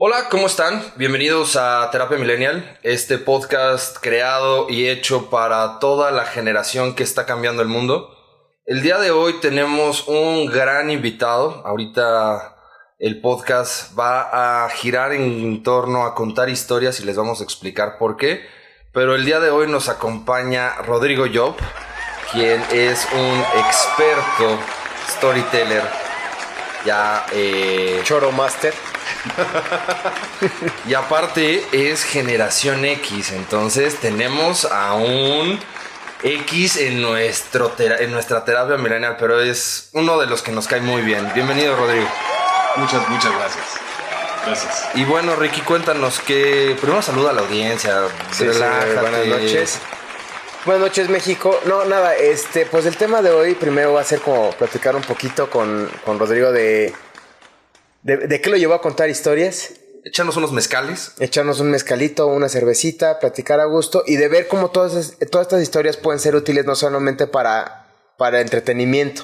Hola, ¿cómo están? Bienvenidos a Terapia Millennial, este podcast creado y hecho para toda la generación que está cambiando el mundo. El día de hoy tenemos un gran invitado. Ahorita el podcast va a girar en torno a contar historias y les vamos a explicar por qué. Pero el día de hoy nos acompaña Rodrigo Job, quien es un experto storyteller, ya Choro Master. Y aparte es generación X, entonces tenemos a un X en nuestra terapia millennial, pero es uno de los que nos cae muy bien. Bienvenido, Rodrigo. Muchas gracias. Gracias. Y bueno, Ricky, cuéntanos que primero saluda a la audiencia. Relájate. Buenas noches. Buenas noches, México. No, nada, pues el tema de hoy primero va a ser como platicar un poquito con Rodrigo de qué lo llevó a contar historias. Echarnos unos mezcales. Echarnos un mezcalito, una cervecita, platicar a gusto y de ver cómo todas estas historias pueden ser útiles no solamente para entretenimiento,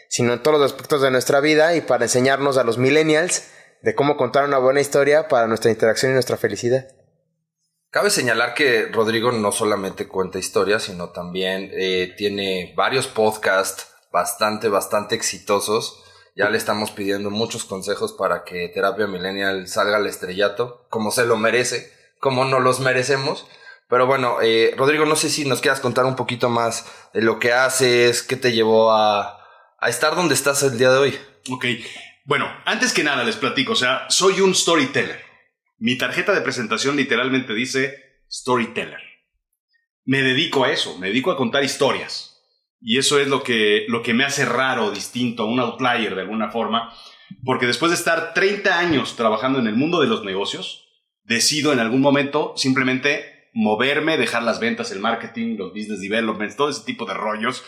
sino en todos los aspectos de nuestra vida y para enseñarnos a los millennials de cómo contar una buena historia para nuestra interacción y nuestra felicidad. Cabe señalar que Rodrigo no solamente cuenta historias, sino también tiene varios podcasts bastante exitosos. Ya le estamos pidiendo muchos consejos para que Terapia Millennial salga al estrellato, como se lo merece, como nos los merecemos. Pero bueno, Rodrigo, no sé si nos quieras contar un poquito más de lo que haces, qué te llevó a estar donde estás el día de hoy. Ok, bueno, antes que nada les platico, soy un storyteller. Mi tarjeta de presentación literalmente dice storyteller. Me dedico a eso, me dedico a contar historias. Y eso es lo que me hace raro, distinto, un outlier de alguna forma, porque después de estar 30 años trabajando en el mundo de los negocios, decido en algún momento simplemente moverme, dejar las ventas, el marketing, los business developments, todo ese tipo de rollos,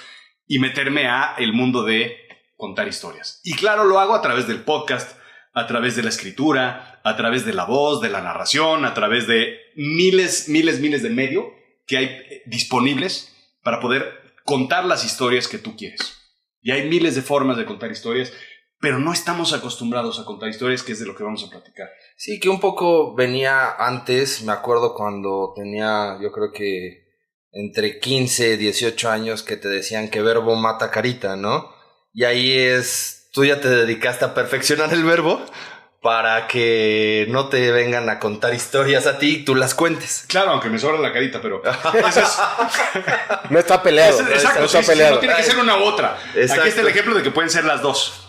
y meterme a el mundo de contar historias. Y claro, lo hago a través del podcast, a través de la escritura, a través de la voz, de la narración, a través de miles de medios que hay disponibles para poder contar las historias que tú quieres. Y hay miles de formas de contar historias, pero no estamos acostumbrados a contar historias, que es de lo que vamos a platicar. Sí, que un poco venía antes, me acuerdo cuando tenía, yo creo que entre 15 y 18 años, que te decían que verbo mata carita, ¿no? Y ahí tú ya te dedicaste a perfeccionar el verbo para que no te vengan a contar historias a ti y tú las cuentes. Claro, aunque me sobra la carita, pero eso es... No está peleado. Exacto, no está sí, peleado. No tiene que ser una u otra. Exacto. Aquí está el ejemplo de que pueden ser las dos.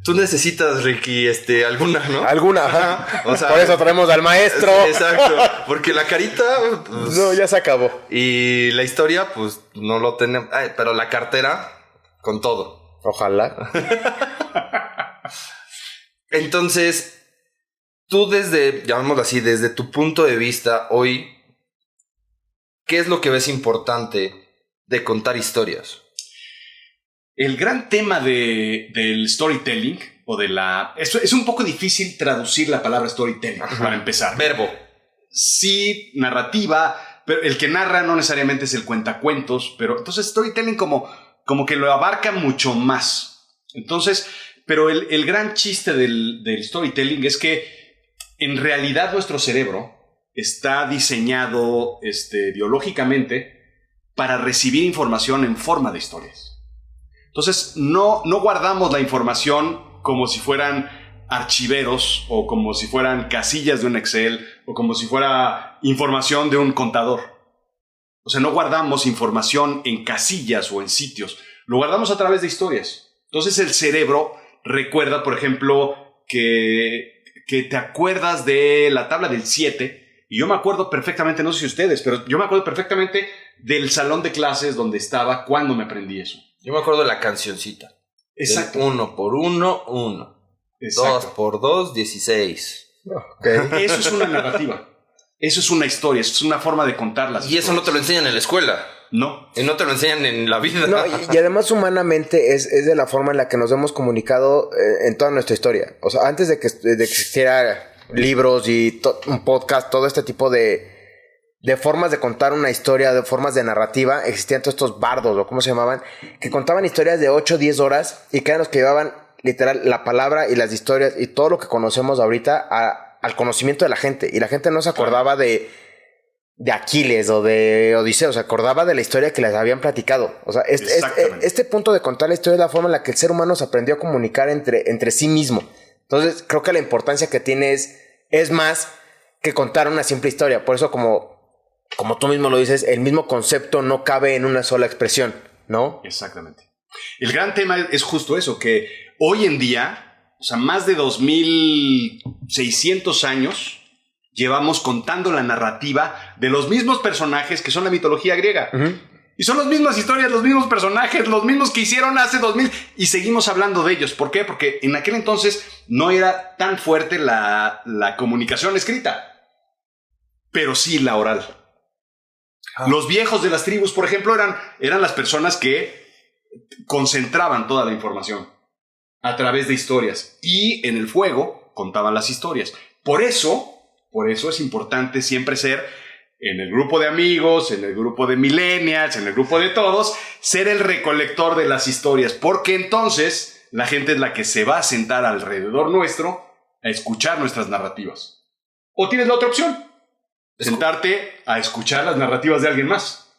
Tú necesitas, Ricky, alguna, ¿no? Alguna, ajá. O sea, por eso traemos al maestro. Exacto, porque la carita... Pues, no, ya se acabó. Y la historia, pues, no lo tenemos. Pero la cartera, con todo. Ojalá. Entonces, tú llamémoslo así, desde tu punto de vista hoy, ¿qué es lo que ves importante de contar historias? El gran tema del storytelling, es un poco difícil traducir la palabra storytelling. Ajá. Para empezar. Verbo. Sí, narrativa, pero el que narra no necesariamente es el cuentacuentos, pero entonces storytelling como que lo abarca mucho más. Entonces, pero el gran chiste del storytelling es que en realidad nuestro cerebro está diseñado biológicamente para recibir información en forma de historias. Entonces, no guardamos la información como si fueran archiveros o como si fueran casillas de un Excel o como si fuera información de un contador. O sea, no guardamos información en casillas o en sitios. Lo guardamos a través de historias. Entonces, el cerebro recuerda, por ejemplo, que te acuerdas de la tabla del 7. Y yo me acuerdo perfectamente, no sé si ustedes, pero yo me acuerdo perfectamente del salón de clases donde estaba cuando me aprendí eso. Yo me acuerdo de la cancioncita. Exacto. 1 por 1, 1. Exacto. 2 por 2, 16. Okay. Eso es una narrativa. Eso es una historia. Eso es una forma de contar las historias. Y eso no te lo enseñan en la escuela. No. Y no te lo enseñan en la vida. No, y además humanamente es de la forma en la que nos hemos comunicado en toda nuestra historia. O sea, antes de que existiera libros y un podcast, todo este tipo de formas de contar una historia, de formas de narrativa, existían todos estos bardos, o cómo se llamaban, que contaban historias de 8 o 10 horas y que eran los que llevaban literal la palabra y las historias y todo lo que conocemos ahorita al conocimiento de la gente. Y la gente no se acordaba de Aquiles o de Odiseo, se acordaba de la historia que les habían platicado. O sea, este punto de contar la historia es la forma en la que el ser humano se aprendió a comunicar entre sí mismo. Entonces, creo que la importancia que tiene es más que contar una simple historia. Por eso, como tú mismo lo dices, el mismo concepto no cabe en una sola expresión, ¿no? Exactamente. El gran tema es justo eso, que hoy en día, o sea, más de 2600 años, llevamos contando la narrativa de los mismos personajes que son la mitología griega. Uh-huh. Y son las mismas historias, los mismos personajes, los mismos que hicieron hace 2000 y seguimos hablando de ellos. ¿Por qué? Porque en aquel entonces no era tan fuerte la comunicación escrita, pero sí la oral. Los viejos de las tribus, por ejemplo, eran las personas que concentraban toda la información a través de historias y en el fuego contaban las historias. Por eso es importante siempre ser, en el grupo de amigos, en el grupo de millennials, en el grupo de todos, ser el recolector de las historias, porque entonces la gente es la que se va a sentar alrededor nuestro a escuchar nuestras narrativas. O tienes la otra opción, sentarte a escuchar las narrativas de alguien más.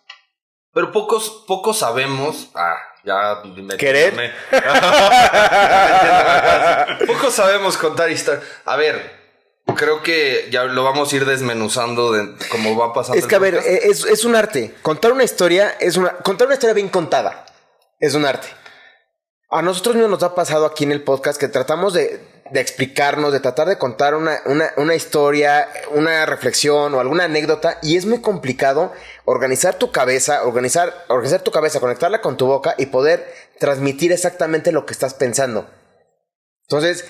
Pero pocos sabemos... ya me ¿querer? Pocos sabemos contar historias. A ver... Creo que ya lo vamos a ir desmenuzando de cómo va pasando. Es que, a ver, es un arte. Contar una historia bien contada es un arte. A nosotros mismos nos ha pasado aquí en el podcast que tratamos de explicarnos, de tratar de contar una historia, una reflexión o alguna anécdota, y es muy complicado organizar tu cabeza, conectarla con tu boca y poder transmitir exactamente lo que estás pensando. Entonces...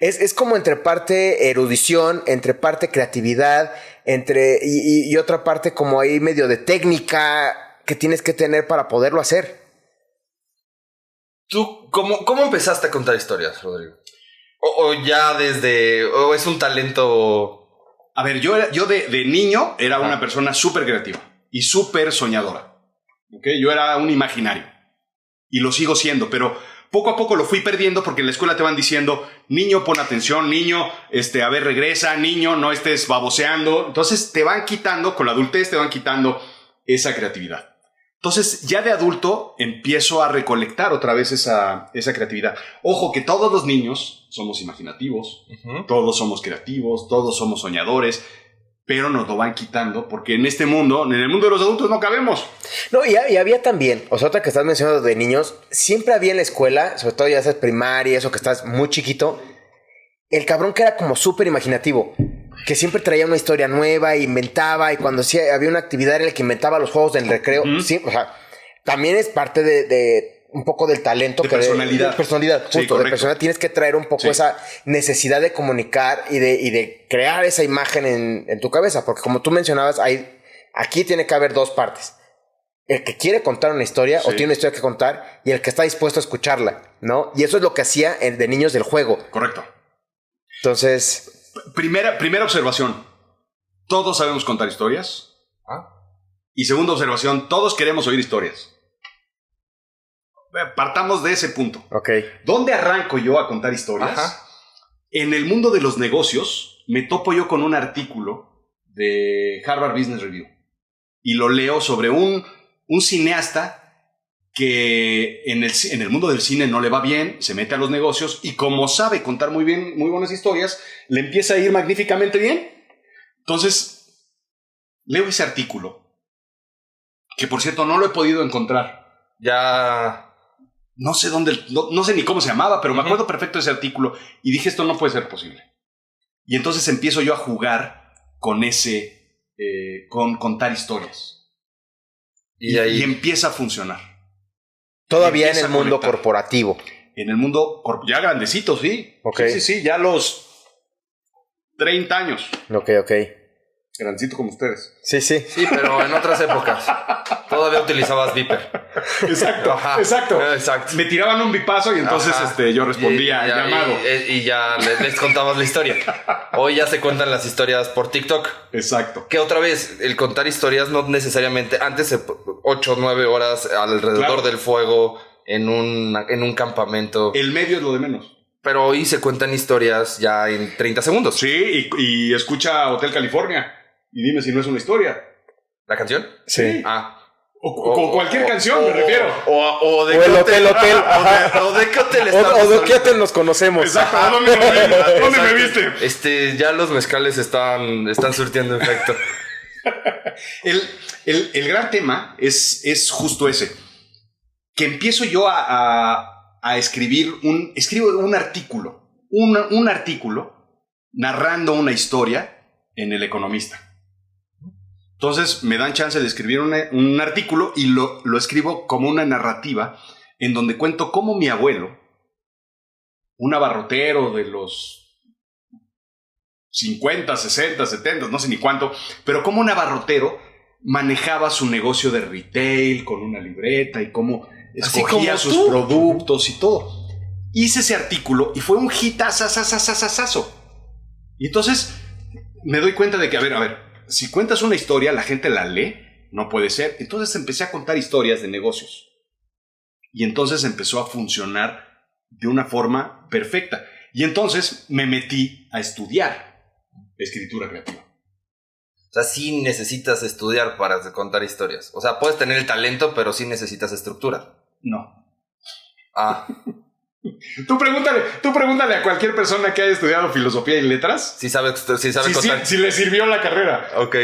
Es como entre parte erudición, entre parte creatividad, y otra parte como ahí medio de técnica que tienes que tener para poderlo hacer. ¿Tú cómo empezaste a contar historias, Rodrigo? ¿O es un talento? A ver, yo de niño era una persona súper creativa y súper soñadora. ¿Okay? Yo era un imaginario y lo sigo siendo, pero... poco a poco lo fui perdiendo porque en la escuela te van diciendo, niño, pon atención, niño, a ver, regresa, niño, no estés baboseando. Entonces te van quitando, con la adultez te van quitando esa creatividad. Entonces ya de adulto empiezo a recolectar otra vez esa creatividad. Ojo que todos los niños somos imaginativos, uh-huh. Todos somos creativos, todos somos soñadores, pero nos lo van quitando porque en este mundo, en el mundo de los adultos no cabemos. No, y había también, o sea, otra que estás mencionando de niños, siempre había en la escuela, sobre todo ya seas primaria, eso que estás muy chiquito, el cabrón que era como súper imaginativo, que siempre traía una historia nueva, inventaba, y cuando sí había una actividad en la que inventaba los juegos del recreo, sí, o sea, también es parte de un poco del talento. De personalidad. De personalidad, justo. Sí, de personalidad tienes que traer un poco esa necesidad de comunicar y de crear esa imagen en tu cabeza. Porque como tú mencionabas, aquí tiene que haber dos partes. El que quiere contar una historia o tiene una historia que contar y el que está dispuesto a escucharla, ¿no? Y eso es lo que hacía el de niños del juego. Correcto. Entonces... Primera observación. Todos sabemos contar historias. Y segunda observación, todos queremos oír historias. Partamos de ese punto. Okay. ¿Dónde arranco yo a contar historias? Ajá. En el mundo de los negocios me topo yo con un artículo de Harvard Business Review y lo leo sobre un cineasta que en el mundo del cine no le va bien, se mete a los negocios y como sabe contar muy bien, muy buenas historias, le empieza a ir magníficamente bien. Entonces, leo ese artículo, que por cierto no lo he podido encontrar. Ya... No sé dónde, no sé ni cómo se llamaba, pero me acuerdo perfecto de ese artículo y dije, esto no puede ser posible. Y entonces empiezo yo a jugar con con contar historias. Y empieza a funcionar. Todavía en el mundo corporativo. En el mundo, ya grandecito, sí. Okay. Sí, ya a los 30 años. Ok. Grandecito como ustedes. Sí. Sí, pero en otras épocas. Todavía utilizabas Viper. Exacto. Me tiraban un bipazo y entonces yo respondía al llamado. Y ya les contabas la historia. Hoy ya se cuentan las historias por TikTok. Exacto. Que otra vez, el contar historias no necesariamente... Antes 8 o 9 horas alrededor del fuego en un campamento. El medio es lo de menos. Pero hoy se cuentan historias ya en 30 segundos. Sí, y escucha Hotel California y dime si no es una historia. ¿La canción? Sí. Ah. O cualquier canción, me refiero. O de O el hotel. Ajá. O de qué hotel O estamos de qué ahorita. hotel nos conocemos. Exacto, ¿dónde me Exacto. viste? Ya los mezcales están surtiendo efecto. El gran tema es justo ese. Que empiezo yo a escribir escribo un artículo. Un artículo narrando una historia en El Economista. Entonces me dan chance de escribir un artículo y lo escribo como una narrativa en donde cuento cómo mi abuelo, un abarrotero de los 50, 60, 70, no sé ni cuánto, pero cómo un abarrotero manejaba su negocio de retail con una libreta y cómo escogía sus productos y todo. Hice ese artículo y fue un hitazazazazazazo. Y entonces me doy cuenta de que, a ver, si cuentas una historia, la gente la lee, no puede ser. Entonces empecé a contar historias de negocios. Y entonces empezó a funcionar de una forma perfecta. Y entonces me metí a estudiar escritura creativa. O sea, sí necesitas estudiar para contar historias. O sea, puedes tener el talento, pero sí necesitas estructura. No. Ah. Tú pregúntale a cualquier persona que haya estudiado filosofía y letras. Sí sabe contar. Si le sirvió la carrera. Ok.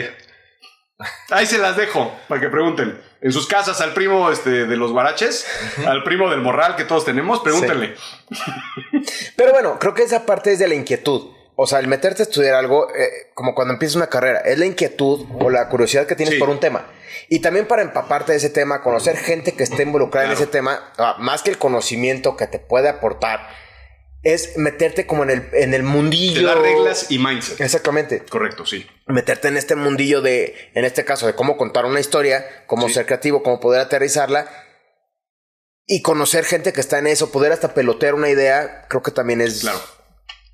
Ahí se las dejo para que pregunten. En sus casas al primo de los guaraches, al primo del morral que todos tenemos, pregúntenle. Sí. Pero bueno, creo que esa parte es de la inquietud. O sea, el meterte a estudiar algo, como cuando empiezas una carrera, es la inquietud o la curiosidad que tienes por un tema. Y también para empaparte de ese tema, conocer gente que esté involucrada en ese tema, más que el conocimiento que te puede aportar, es meterte como en el mundillo. Te da reglas y mindset. Exactamente. Correcto, sí. Meterte en este mundillo en este caso, de cómo contar una historia, cómo ser creativo, cómo poder aterrizarla. Y conocer gente que está en eso, poder hasta pelotear una idea, creo que también es... Claro.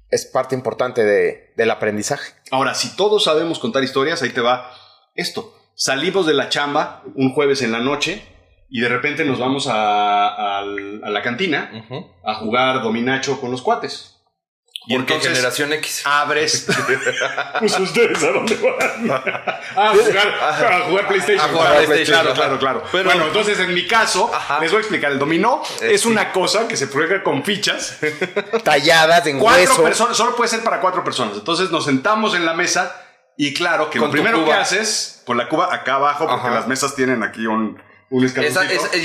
Es parte importante del aprendizaje. Ahora, si todos sabemos contar historias, ahí te va esto. Salimos de la chamba un jueves en la noche y de repente nos vamos a la cantina a jugar dominacho con los cuates. Y ¿Por qué entonces generación X? abres. Pues ustedes a dónde van. A jugar PlayStation. A jugar PlayStation. Claro. Pero, bueno, entonces en mi caso, les voy a explicar. El dominó es una cosa que se juega con fichas talladas en hueso. Personas, solo puede ser para 4 personas. Entonces nos sentamos en la mesa y claro que con lo primero que haces con la cuba acá abajo, porque las mesas tienen aquí un escaloncito.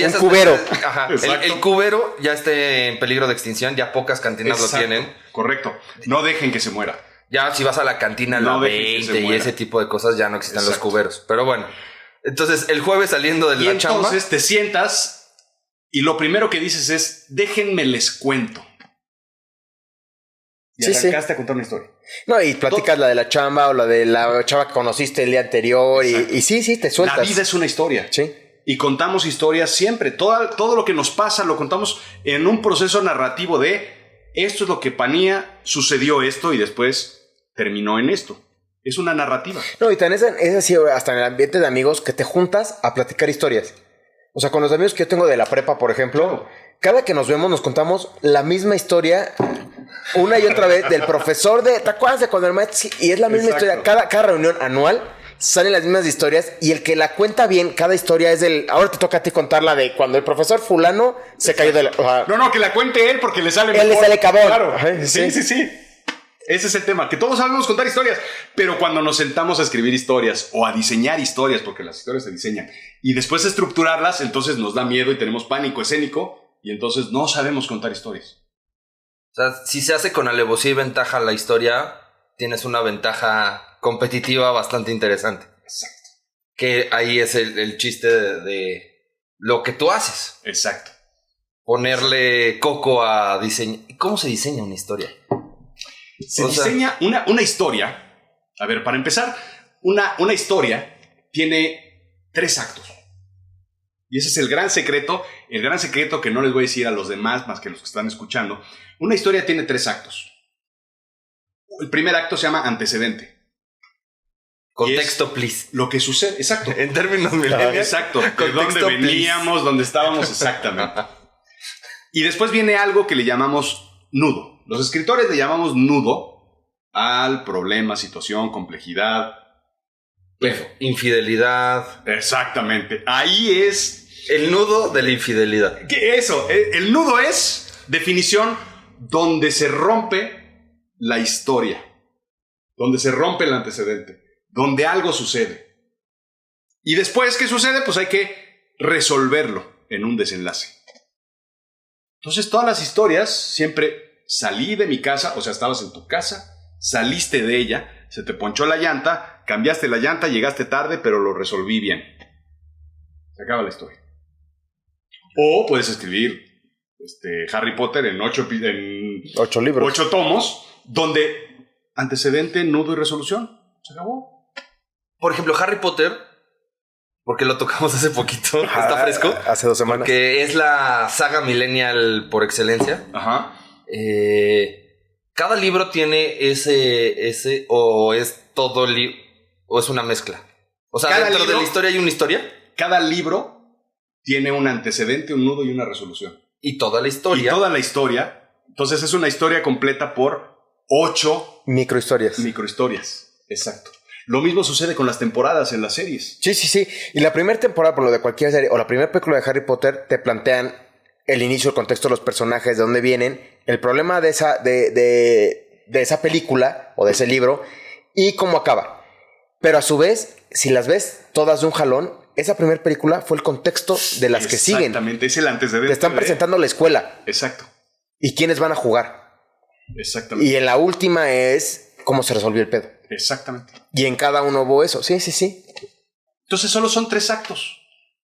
Un cubero. Ajá. El cubero ya está en peligro de extinción. Ya pocas cantinas lo tienen. Correcto. No dejen que se muera. Ya si vas a la cantina, la 20 y ese tipo de cosas, ya no existen los cuberos. Pero bueno. Entonces, el jueves saliendo de la chamba. Entonces te sientas y lo primero que dices es, déjenme les cuento. Y arrancaste a contar una historia. No, y platicas la de la chamba o la de la chava que conociste el día anterior. Y sí, te sueltas. La vida es una historia. Sí. Y contamos historias siempre. Todo lo que nos pasa lo contamos en un proceso narrativo de esto es lo que panía, sucedió esto y después terminó en esto. Es una narrativa. No, y también es así, hasta en el ambiente de amigos que te juntas a platicar historias. O sea, con los amigos que yo tengo de la prepa, por ejemplo, cada que nos vemos nos contamos la misma historia una y otra vez del profesor de... ¿Te acuerdas de cuando el maestro? Y es la misma historia. Cada reunión anual salen las mismas historias y el que la cuenta bien, cada historia es del... Ahora te toca a ti contarla de cuando el profesor fulano se cayó de la... No, que la cuente él porque le sale mejor. Él le sale cabrón. Claro. Ajá, Sí. Ese es el tema, que todos sabemos contar historias, pero cuando nos sentamos a escribir historias o a diseñar historias, porque las historias se diseñan, y después estructurarlas, entonces nos da miedo y tenemos pánico escénico y entonces no sabemos contar historias. O sea, si se hace con alevosía y ventaja la historia, tienes una ventaja competitiva bastante interesante. Exacto. Que ahí es el chiste de lo que tú haces. Exacto. Ponerle coco a diseño. ¿Cómo se diseña una historia? Se diseña una historia. A ver, para empezar, una historia tiene 3 actos. Y ese es el gran secreto que no les voy a decir a los demás, más que los que están escuchando. Una historia tiene 3 actos. El primer acto se llama antecedente. Contexto, please. Lo que sucede, exacto. En términos millennials. Exacto. De dónde veníamos, dónde estábamos, exactamente. Y después viene algo que le llamamos nudo. Los escritores le llamamos nudo al problema, situación, complejidad. Infidelidad. Exactamente. Ahí es... El nudo de la infidelidad. ¿Qué eso? El nudo es, definición, donde se rompe la historia. Donde se rompe el antecedente. Donde algo sucede. Y después, ¿qué sucede? Pues hay que resolverlo en un desenlace. Entonces, todas las historias, siempre salí de mi casa, o sea, estabas en tu casa, saliste de ella, se te ponchó la llanta, cambiaste la llanta, llegaste tarde, pero lo resolví bien. Se acaba la historia. O puedes escribir Harry Potter en 8 libros. 8 tomos, donde antecedente, nudo y resolución. Se acabó. Por ejemplo, Harry Potter, porque lo tocamos hace poquito, está fresco. Hace 2 semanas. Que es la saga millennial por excelencia. Ajá. Cada libro tiene ese o es todo o es una mezcla. O sea, dentro de la historia hay una historia. Cada libro tiene un antecedente, un nudo y una resolución. Y toda la historia. Y toda la historia. Entonces es una historia completa por 8 microhistorias. Exacto. Lo mismo sucede con las temporadas en las series. Sí. Y la primera temporada, por lo de cualquier serie, o la primera película de Harry Potter, te plantean el inicio, el contexto de los personajes, de dónde vienen, el problema de esa película o de ese libro y cómo acaba. Pero a su vez, si las ves todas de un jalón, esa primera película fue el contexto de las que siguen. Exactamente, es el antecedente. Te están presentando la escuela. Exacto. Y quiénes van a jugar. Exactamente. Y en la última es cómo se resolvió el pedo. Exactamente. Y en cada uno hubo eso. Sí. Entonces solo son 3 actos.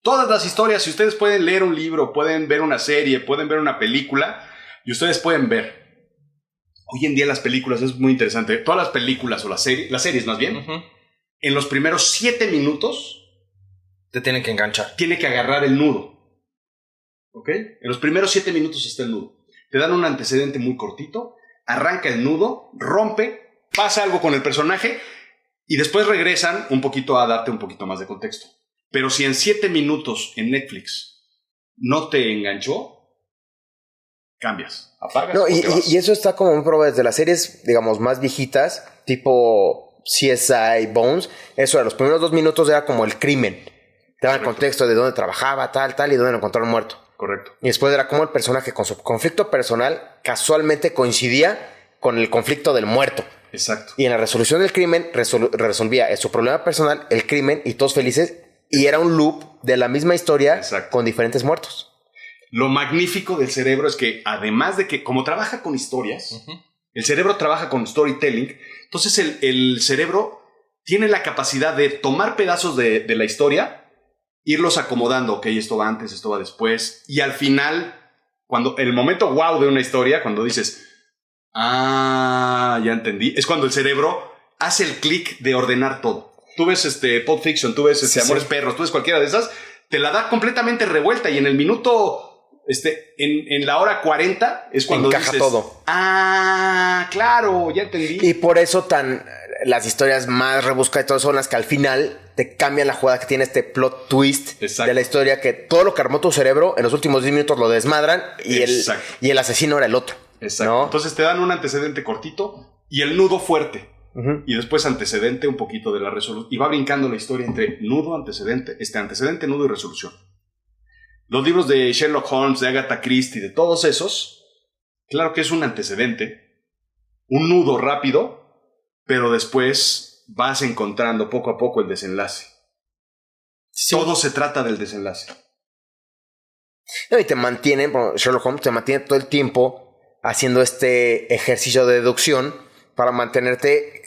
Todas las historias, si ustedes pueden leer un libro, pueden ver una serie, pueden ver una película, y ustedes pueden ver. Hoy en día las películas es muy interesante. Todas las películas o las series más bien, en los primeros 7 minutos te tienen que enganchar. Tiene que agarrar el nudo. ¿Ok? En los primeros 7 minutos está el nudo. Te dan un antecedente muy cortito, arranca el nudo, rompe, pasa algo con el personaje y después regresan un poquito a darte un poquito más de contexto. Pero si en 7 minutos en Netflix no te enganchó, cambias, apagas. No, y eso está como muy probado desde las series, digamos, más viejitas, tipo CSI, Bones. Eso de los primeros 2 minutos era como el crimen. Te daban el contexto de dónde trabajaba, tal, y dónde lo encontraron muerto. Correcto. Y después era como el personaje con su conflicto personal casualmente coincidía con el conflicto del muerto. Exacto. Y en la resolución del crimen resolvía su problema personal, el crimen, y todos felices. Y era un loop de la misma historia. Exacto. Con diferentes muertos. Lo magnífico del cerebro es que además de que como trabaja con historias, el cerebro trabaja con storytelling, entonces el cerebro tiene la capacidad de tomar pedazos de la historia, irlos acomodando. Ok, esto va antes, esto va después. Y al final, cuando el momento wow de una historia, cuando dices, ya entendí, es cuando el cerebro hace el clic de ordenar todo. Tú ves Pulp Fiction, tú ves Amores Perros, tú ves cualquiera de esas, te la da completamente revuelta y en el minuto, en la hora 40 es cuando encaja dices, todo. Claro, ya entendí. Y por eso las historias más rebuscadas y todo son las que al final te cambian la jugada, que tiene este plot twist. Exacto. De la historia, que todo lo que armó tu cerebro en los últimos 10 minutos lo desmadran y el asesino era el otro. Exacto. ¿No? Entonces te dan un antecedente cortito y el nudo fuerte. Y después antecedente, un poquito de la resolución. Y va brincando la historia entre nudo, antecedente, antecedente, nudo y resolución. Los libros de Sherlock Holmes, de Agatha Christie, de todos esos, claro que es un antecedente, un nudo rápido, pero después vas encontrando poco a poco el desenlace. Sí. Todo se trata del desenlace. No, y te mantienen, Sherlock Holmes te mantiene todo el tiempo haciendo este ejercicio de deducción para mantenerte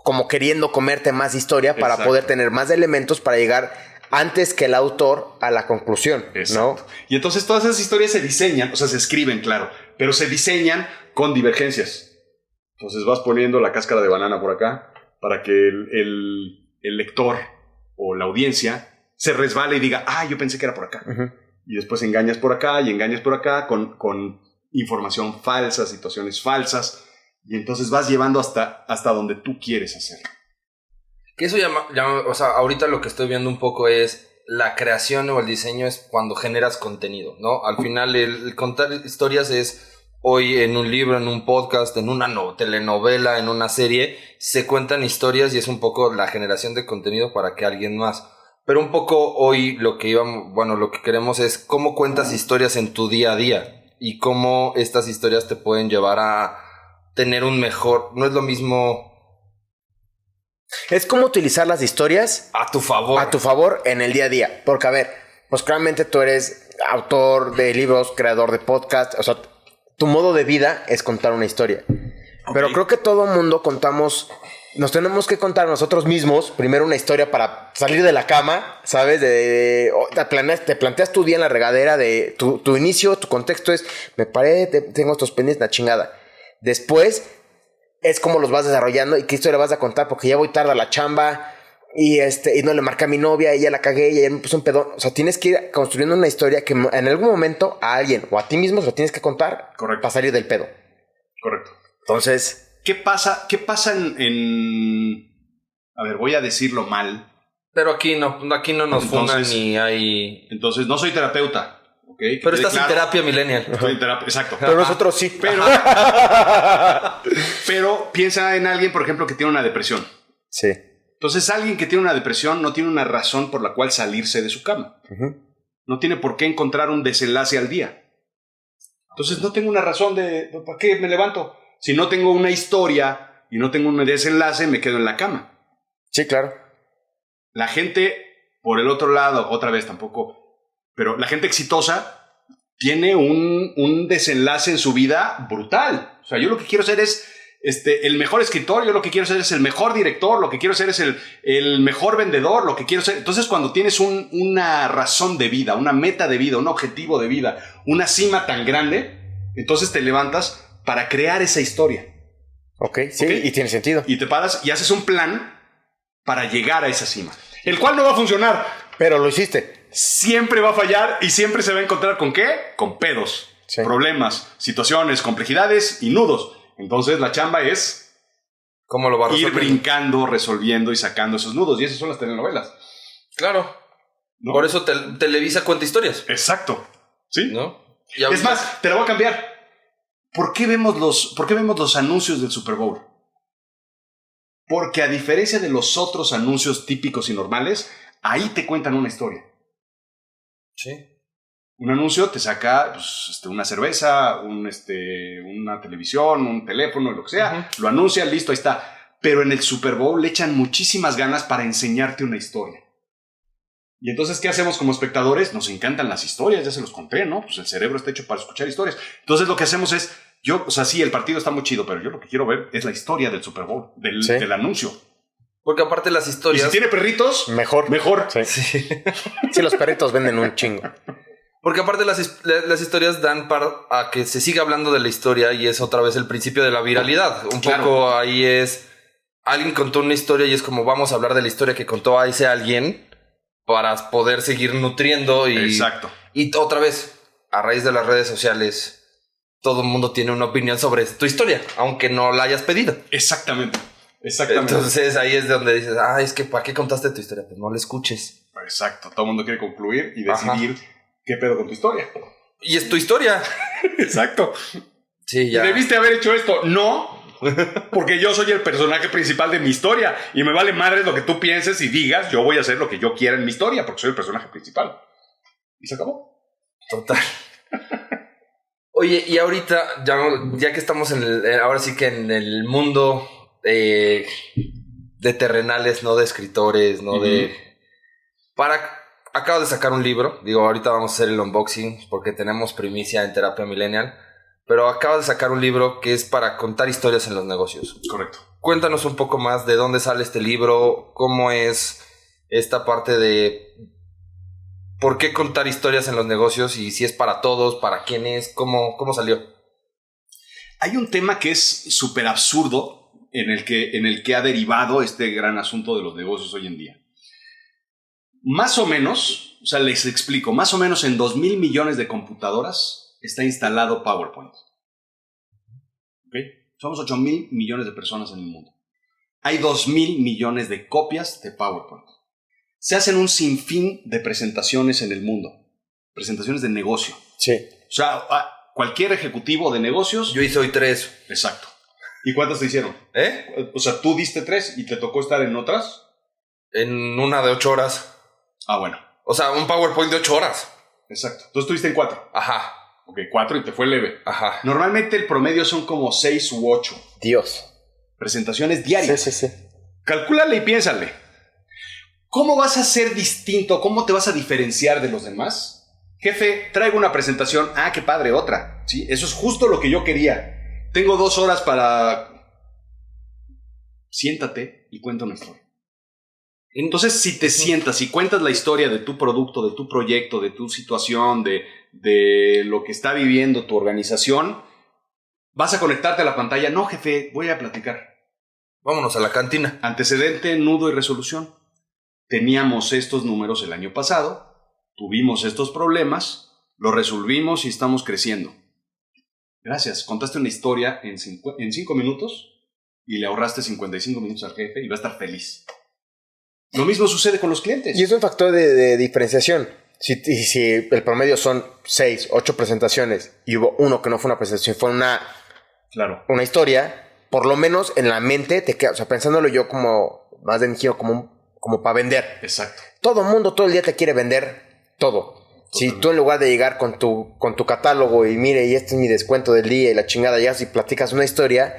como queriendo comerte más historia. Exacto. Para poder tener más elementos para llegar antes que el autor a la conclusión. Exacto. ¿No? Y entonces todas esas historias se diseñan, o sea, se escriben, claro, pero se diseñan con divergencias. Entonces vas poniendo la cáscara de banana por acá para que el lector o la audiencia se resbale y diga, yo pensé que era por acá. Y después engañas por acá y engañas por acá con información falsa, situaciones falsas. Y entonces vas llevando hasta donde tú quieres hacerlo. Que eso o sea, ahorita lo que estoy viendo un poco es la creación o el diseño es cuando generas contenido, ¿no? Al final el contar historias es hoy en un libro, en un podcast, en una telenovela, en una serie, se cuentan historias y es un poco la generación de contenido para que alguien más. Pero un poco hoy lo que queremos es cómo cuentas historias en tu día a día y cómo estas historias te pueden llevar a tener un mejor, no es lo mismo. Es como utilizar las historias A tu favor en el día a día. Porque, a ver, pues claramente tú eres autor de libros, creador de podcast. O sea, tu modo de vida es contar una historia. Okay. Pero creo que todo mundo nos tenemos que contar nosotros mismos primero una historia para salir de la cama, ¿sabes? Te planteas tu día en la regadera, de tu inicio, tu contexto es, me paré, tengo estos pendientes, la chingada. Después es como los vas desarrollando y qué historia vas a contar, porque ya voy tarde a la chamba y no le marqué a mi novia y ya la cagué y ya me puse un pedón. O sea, tienes que ir construyendo una historia que en algún momento a alguien o a ti mismo se lo tienes que contar. Correcto. Para salir del pedo. Correcto. Entonces, ¿qué pasa en... A ver, voy a decirlo mal. Pero aquí no nos fundan ni hay... Entonces, no soy terapeuta. Okay, pero estás en terapia millennial. Estoy en terapia, exacto. Pero nosotros sí. Pero piensa en alguien, por ejemplo, que tiene una depresión. Sí. Entonces, alguien que tiene una depresión no tiene una razón por la cual salirse de su cama. No tiene por qué encontrar un desenlace al día. Entonces, no tengo una razón ¿para qué me levanto? Si no tengo una historia y no tengo un desenlace, me quedo en la cama. Sí, claro. La gente, por el otro lado, otra vez tampoco... Pero la gente exitosa tiene un desenlace en su vida brutal. O sea, yo lo que quiero ser es el mejor escritor, yo lo que quiero ser es el mejor director, lo que quiero ser es el mejor vendedor, lo que quiero ser... Entonces, cuando tienes una razón de vida, una meta de vida, un objetivo de vida, una cima tan grande, entonces te levantas para crear esa historia. Ok, sí, ¿okay? Y tiene sentido. Y te paras y haces un plan para llegar a esa cima. El cual no va a funcionar. Pero lo hiciste. Siempre va a fallar y siempre se va a encontrar ¿con qué? Con pedos, sí. Problemas, situaciones, complejidades y nudos. Entonces la chamba es ¿cómo lo va a ir brincando, resolviendo y sacando esos nudos. Y esas son las telenovelas. Claro. ¿No? Por eso Televisa cuenta historias. Exacto. ¿Sí? ¿No? Es más, te la voy a cambiar. ¿Por qué vemos los anuncios del Super Bowl? Porque a diferencia de los otros anuncios típicos y normales, ahí te cuentan una historia. Sí. Un anuncio te saca pues, una cerveza, una televisión, un teléfono, lo que sea. Lo anuncia, listo, ahí está. Pero en el Super Bowl le echan muchísimas ganas para enseñarte una historia. Y entonces, ¿qué hacemos como espectadores? Nos encantan las historias, ya se los conté, ¿no? Pues el cerebro está hecho para escuchar historias. Entonces, lo que hacemos es, sí, el partido está muy chido, pero yo lo que quiero ver es la historia del Super Bowl, del anuncio. Porque aparte las historias... Y si tiene perritos, mejor. Sí. Sí, los perritos venden un chingo. Porque aparte las historias dan a que se siga hablando de la historia y es otra vez el principio de la viralidad. Un poco ahí es... Alguien contó una historia y es como vamos a hablar de la historia que contó a ese alguien para poder seguir nutriendo y... Exacto. Y otra vez, a raíz de las redes sociales, todo el mundo tiene una opinión sobre tu historia, aunque no la hayas pedido. Exactamente. Entonces ahí es donde dices, es que ¿para qué contaste tu historia? Pues no la escuches. Exacto, todo el mundo quiere concluir y decidir qué pedo con tu historia. Y es tu historia. Exacto. Sí, ya. ¿Debiste haber hecho esto? No, porque yo soy el personaje principal de mi historia y me vale madre lo que tú pienses y digas, yo voy a hacer lo que yo quiera en mi historia porque soy el personaje principal. Y se acabó. Total. Oye, y ahorita, ya que estamos ahora sí que en el mundo... de terrenales, no de escritores, no de... Acabo de sacar un libro. Digo, ahorita vamos a hacer el unboxing porque tenemos primicia en Terapia Millennial. Pero acabo de sacar un libro que es para contar historias en los negocios. Correcto. Cuéntanos un poco más de dónde sale este libro, cómo es esta parte de por qué contar historias en los negocios y si es para todos, para quién es, cómo salió. Hay un tema que es súper absurdo en el que ha derivado este gran asunto de los negocios hoy en día. Más o menos, les explico, más o menos en 2,000 millones de computadoras está instalado PowerPoint. ¿Okay? Somos 8,000 millones de personas en el mundo. Hay 2,000 millones de copias de PowerPoint. Se hacen un sinfín de presentaciones en el mundo. Presentaciones de negocio. Sí. O sea, Cualquier ejecutivo de negocios. Yo hice hoy 3. Exacto. ¿Y cuántas te hicieron? O sea, tú diste 3 y te tocó estar en otras. En una de 8 horas. Ah, bueno. O sea, un PowerPoint de 8 horas. Exacto. Entonces estuviste en 4. Ajá. Ok, 4 y te fue leve. Ajá. Normalmente el promedio son como 6 u 8. Dios. Presentaciones diarias. Sí. Calcúlale y piénsale. ¿Cómo vas a ser distinto? ¿Cómo te vas a diferenciar de los demás? Jefe, traigo una presentación. Ah, qué padre, otra. Sí, eso es justo lo que yo quería. Tengo 2 horas para... Siéntate y cuenta una historia. Entonces, si te sientas y cuentas la historia de tu producto, de tu proyecto, de tu situación, de lo que está viviendo tu organización, vas a conectarte a la pantalla. No, jefe, voy a platicar. Vámonos a la cantina. Antecedente, nudo y resolución. Teníamos estos números el año pasado, tuvimos estos problemas, los resolvimos y estamos creciendo. Gracias, contaste una historia en 5 minutos y le ahorraste 55 minutos al jefe y va a estar feliz. Lo mismo sucede con los clientes. Y es un factor de diferenciación. Si el promedio son 6, 8 presentaciones y hubo uno que no fue una presentación, fue una historia, por lo menos en la mente te queda, o sea, pensándolo yo como más dirigido como para vender. Exacto. Todo el mundo todo el día te quiere vender todo. Totalmente. Si tú en lugar de llegar con tu catálogo y mire, y este es mi descuento del día y la chingada, llegas y platicas una historia,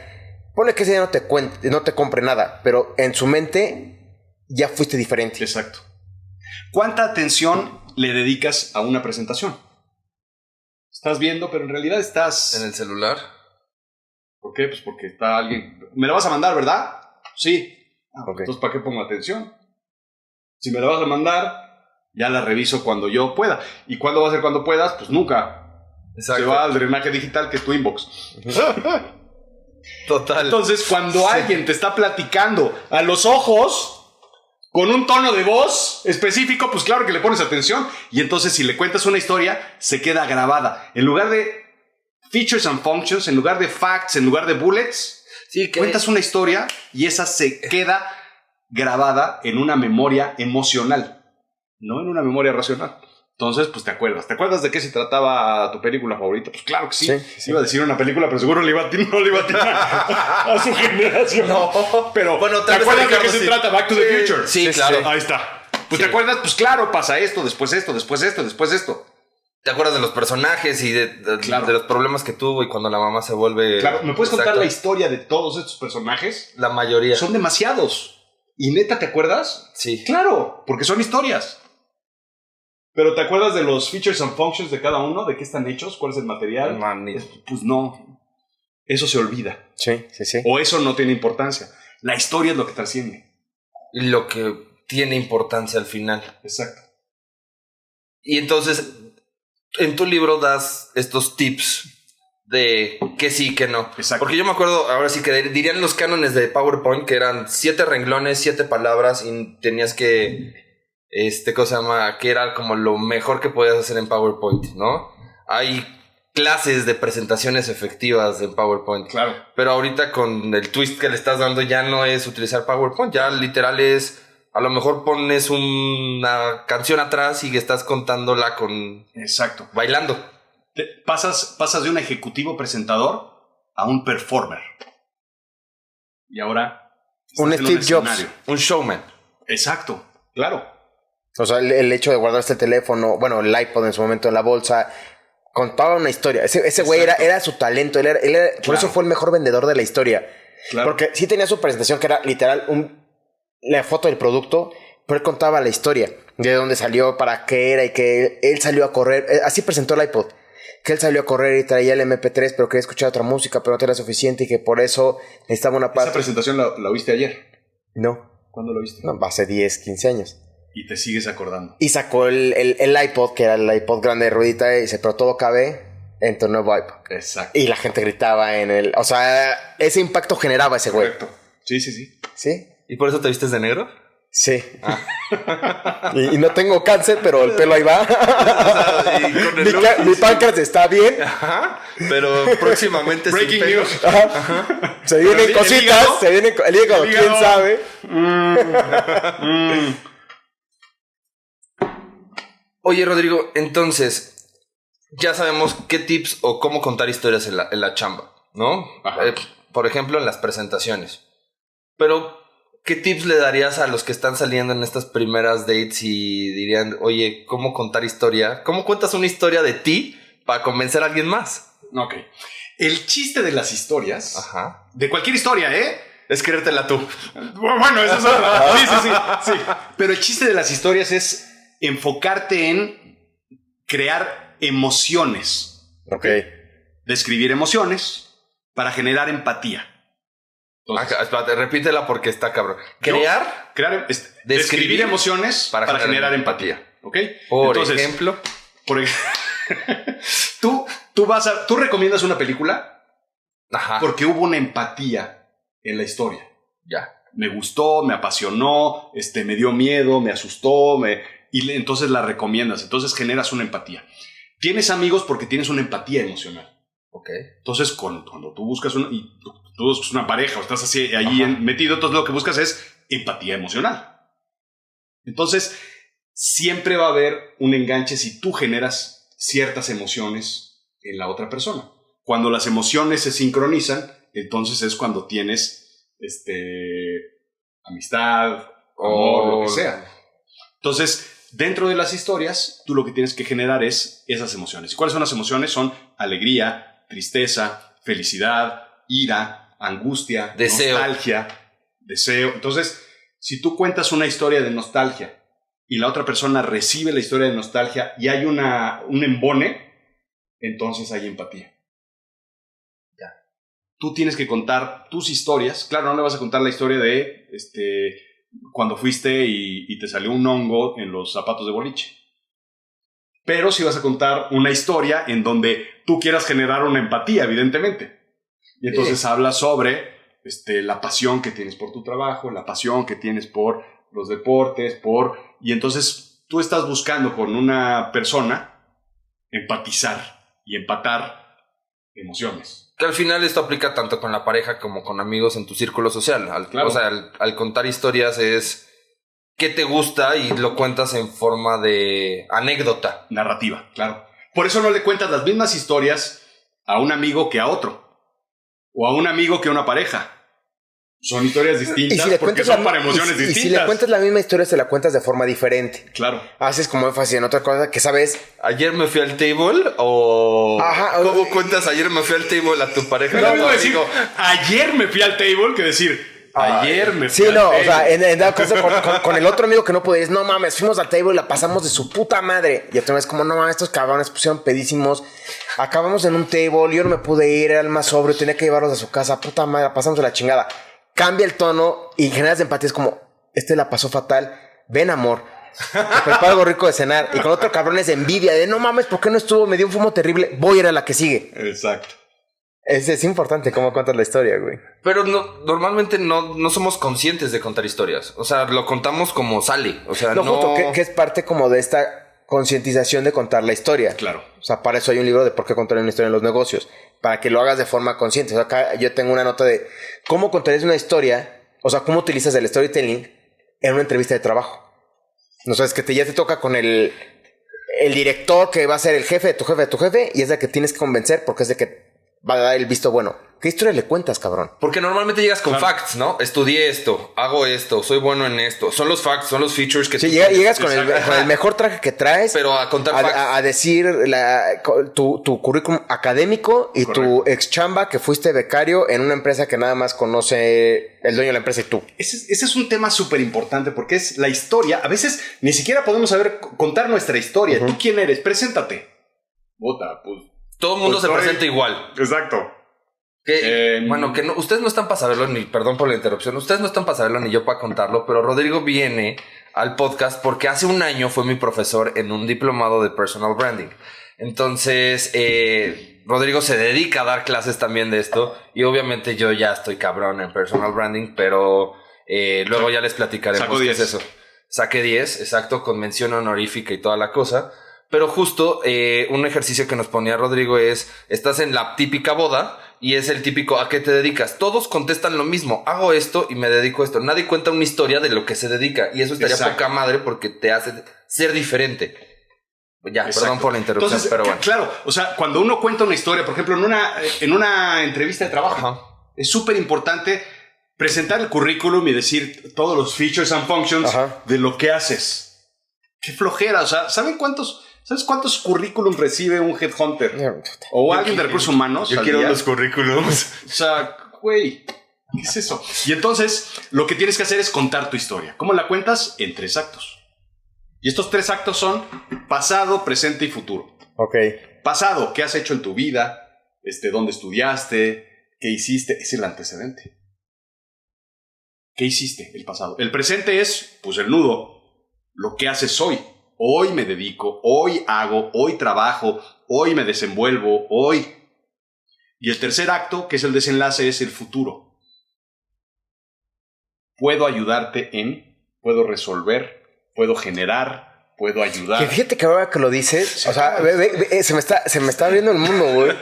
ponle que ese día no te compre nada, pero en su mente ya fuiste diferente. Exacto. ¿Cuánta atención le dedicas a una presentación? Estás viendo, pero en realidad estás... ¿En el celular? ¿Por qué? Pues porque está alguien... ¿Me la vas a mandar, verdad? Sí. Okay. Entonces, ¿para qué pongo atención? Si me la vas a mandar, ya la reviso cuando yo pueda. ¿Y cuándo va a ser cuando puedas? Pues nunca. Exacto. Se va al drenaje digital que es tu inbox. Total. Entonces, cuando alguien te está platicando a los ojos, con un tono de voz específico, pues claro que le pones atención. Y entonces, si le cuentas una historia, se queda grabada. En lugar de features and functions, en lugar de facts, en lugar de bullets, cuentas una historia y esa se queda grabada en una memoria emocional, no en una memoria racional. Entonces, pues te acuerdas. ¿Te acuerdas de qué se trataba tu película favorita? Pues claro que sí. Sí. Iba a decir una película, pero seguro no le iba a atinar a su generación. No. Pero, bueno, ¿te acuerdas de qué se trata? Back to the Future. Sí, claro. Ahí está. Pues te acuerdas, pues claro, pasa esto, después esto, después esto, después esto. ¿Te acuerdas de los personajes y de los problemas que tuvo y cuando la mamá se vuelve... Claro, ¿me puedes contar la historia de todos estos personajes? La mayoría. Son demasiados. ¿Y neta te acuerdas? Sí. Claro, porque son historias. ¿Pero te acuerdas de los features and functions de cada uno? ¿De qué están hechos? ¿Cuál es el material? Pues no. Eso se olvida. Sí. O eso no tiene importancia. La historia es lo que trasciende. Y lo que tiene importancia al final. Exacto. Y entonces, en tu libro das estos tips de que sí, que no. Exacto. Porque yo me acuerdo, ahora sí que dirían los cánones de PowerPoint que eran 7 renglones, 7 palabras y tenías que... cosa se llama, que era como lo mejor que podías hacer en PowerPoint, ¿no? Hay clases de presentaciones efectivas en PowerPoint. Claro. Pero ahorita con el twist que le estás dando ya no es utilizar PowerPoint, ya literal es, a lo mejor pones una canción atrás y estás contándola con... Exacto. Bailando. Pasas de un ejecutivo presentador a un performer. Y ahora... Un Steve Jobs. Un showman. Exacto, claro. O sea, el hecho de guardarse el teléfono, bueno, el iPod en su momento en la bolsa, contaba una historia. Ese güey era su talento. Él era, claro. Por eso fue el mejor vendedor de la historia. Claro. Porque sí tenía su presentación que era literal la foto del producto, pero él contaba la historia. De dónde salió, para qué era y que él salió a correr. Así presentó el iPod. Que él salió a correr y traía el MP3, pero quería escuchar otra música, pero no era suficiente y que por eso necesitaba una parte. ¿Esa presentación la viste ayer? No. ¿Cuándo lo viste? No, hace 10, 15 años. Y te sigues acordando. Y sacó el iPod, que era el iPod grande de ruedita, y dice, pero todo cabe en tu nuevo iPod. Exacto. Y la gente gritaba en el... O sea, ese impacto generaba ese güey. Correcto. Sí. ¿Sí? ¿Y por eso te vistes de negro? Sí. Y no tengo cáncer, pero el pelo ahí va. O sea, y con el mi páncreas está bien. Ajá. Pero próximamente... Breaking news. Ajá. Se vienen cositas. El hígado, quién sabe. Oye, Rodrigo, entonces, ya sabemos qué tips o cómo contar historias en la chamba, ¿no? Por ejemplo, en las presentaciones. Pero, ¿qué tips le darías a los que están saliendo en estas primeras dates y dirían, oye, ¿cómo contar historia? ¿Cómo cuentas una historia de ti para convencer a alguien más? Ok. El chiste de las historias, Ajá. de cualquier historia, Es creértela tú. Bueno, eso es otra. Sí. Pero el chiste de las historias es enfocarte en crear emociones. Ok. Describir emociones para generar empatía. Entonces, Espérate, repítela porque está cabrón. Describir emociones para generar empatía. ¿Ok? Por ejemplo. Tú recomiendas una película. Ajá. Porque hubo una empatía en la historia. Ya. Me gustó, me apasionó, me dio miedo, me asustó, y entonces la recomiendas. Entonces generas una empatía. Tienes amigos porque tienes una empatía emocional. Ok. Entonces, cuando tú buscas tú buscas una pareja o estás así allí metido, entonces lo que buscas es empatía emocional. Entonces, siempre va a haber un enganche si tú generas ciertas emociones en la otra persona. Cuando las emociones se sincronizan, entonces es cuando tienes amistad, amor, lo que sea. Entonces, dentro de las historias, tú lo que tienes que generar es esas emociones. ¿Y cuáles son las emociones? Son alegría, tristeza, felicidad, ira, angustia, deseo. Nostalgia, deseo. Entonces, si tú cuentas una historia de nostalgia y la otra persona recibe la historia de nostalgia y hay un embone, entonces hay empatía. Ya. Tú tienes que contar tus historias. Claro, no le vas a contar la historia de cuando fuiste y te salió un hongo en los zapatos de boliche. Pero sí vas a contar una historia en donde tú quieras generar una empatía, evidentemente. Y entonces hablas sobre la pasión que tienes por tu trabajo, la pasión que tienes por los deportes, y entonces tú estás buscando con una persona empatizar y empatar emociones. Que al final esto aplica tanto con la pareja como con amigos en tu círculo social. Claro. O sea, al contar historias es qué te gusta y lo cuentas en forma de anécdota. Narrativa, claro. Por eso no le cuentas las mismas historias a un amigo que a otro. O a un amigo que a una pareja. Son historias distintas porque son para emociones distintas. Y si le cuentas la misma historia, se la cuentas de forma diferente. Claro. Haces como énfasis en otra cosa que sabes. ¿Ayer me fui al table? O... Ajá, ¿Cómo cuentas ayer me fui al table a tu pareja? No, no, decir ayer me fui al table que decir ayer me fui al table. O sea, en dado caso con el otro amigo que no podías, no mames, fuimos al table y la pasamos de su puta madre. Y otra vez como, no mames, estos cabrones pusieron pedísimos. Acabamos en un table, yo no me pude ir, era el más sobrio, tenía que llevarlos a su casa, puta madre, pasamos de la chingada. Cambia el tono y generas empatía, es como, la pasó fatal, ven amor, te preparo algo rico de cenar. Y con otro cabrón es envidia, de no mames, ¿por qué no estuvo? Me dio un fumo terrible, voy a ir a la que sigue. Exacto. Es importante cómo cuentas la historia, güey. Pero normalmente no somos conscientes de contar historias. O sea, lo contamos como sale. O sea, justo, que es parte como de esta concientización de contar la historia. Claro. O sea, para eso hay un libro de por qué contar una historia en los negocios. Para que lo hagas de forma consciente. O sea, acá yo tengo una nota de cómo contarías una historia. O sea, cómo utilizas el storytelling en una entrevista de trabajo. No sabes que ya te toca con el director que va a ser el jefe de tu jefe de tu jefe. Y es el que tienes que convencer porque es el que va a dar el visto bueno. ¿Qué historia le cuentas, cabrón? Porque normalmente llegas con facts, ¿no? Estudié esto, hago esto, soy bueno en esto. Son los facts, son los features que tú llegas con el mejor traje que traes. Pero a contar facts. A decir tu currículum académico y correcto. Tu ex chamba que fuiste becario en una empresa que nada más conoce el dueño de la empresa y tú. Ese es un tema súper importante porque es la historia. A veces ni siquiera podemos contar nuestra historia. ¿Tú quién eres? Preséntate. Bota, pues. Todo el mundo se presenta igual. Exacto. Bueno, que no, ustedes no están para saberlo, ni perdón por la interrupción, ustedes no están para saberlo ni yo para contarlo, pero Rodrigo viene al podcast porque hace un año fue mi profesor en un diplomado de personal branding. Entonces, Rodrigo se dedica a dar clases también de esto y obviamente yo ya estoy cabrón en personal branding, pero luego ya les platicaremos qué es eso. Saqué 10, exacto, con mención honorífica y toda la cosa. Pero justo un ejercicio que nos ponía Rodrigo es, estás en la típica boda y es el típico, ¿a qué te dedicas? Todos contestan lo mismo, hago esto y me dedico a esto. Nadie cuenta una historia de lo que se dedica y eso estaría poca madre porque te hace ser diferente. Ya, exacto. Perdón por la interrupción, entonces, pero bueno. Claro, o sea, cuando uno cuenta una historia, por ejemplo, en una entrevista de trabajo, ajá, es súper importante presentar el currículum y decir todos los features and functions, ajá, de lo que haces. Qué flojera, o sea, ¿sabes cuántos currículums recibe un headhunter? O alguien de recursos humanos. Yo quiero los currículums. O sea, güey, ¿qué es eso? Y entonces, lo que tienes que hacer es contar tu historia. ¿Cómo la cuentas? En 3 actos. Y estos 3 actos son pasado, presente y futuro. Ok. Pasado, ¿qué has hecho en tu vida? ¿Dónde estudiaste? ¿Qué hiciste? Es el antecedente. ¿Qué hiciste? El pasado. El presente es, pues, el nudo. Lo que haces hoy. Hoy me dedico, hoy hago, hoy trabajo, hoy me desenvuelvo, hoy. Y el tercer acto, que es el desenlace, es el futuro. Puedo ayudarte puedo resolver, puedo generar, puedo ayudar. Que fíjate que ahora que lo dices, o sea, se me está abriendo el mundo, güey.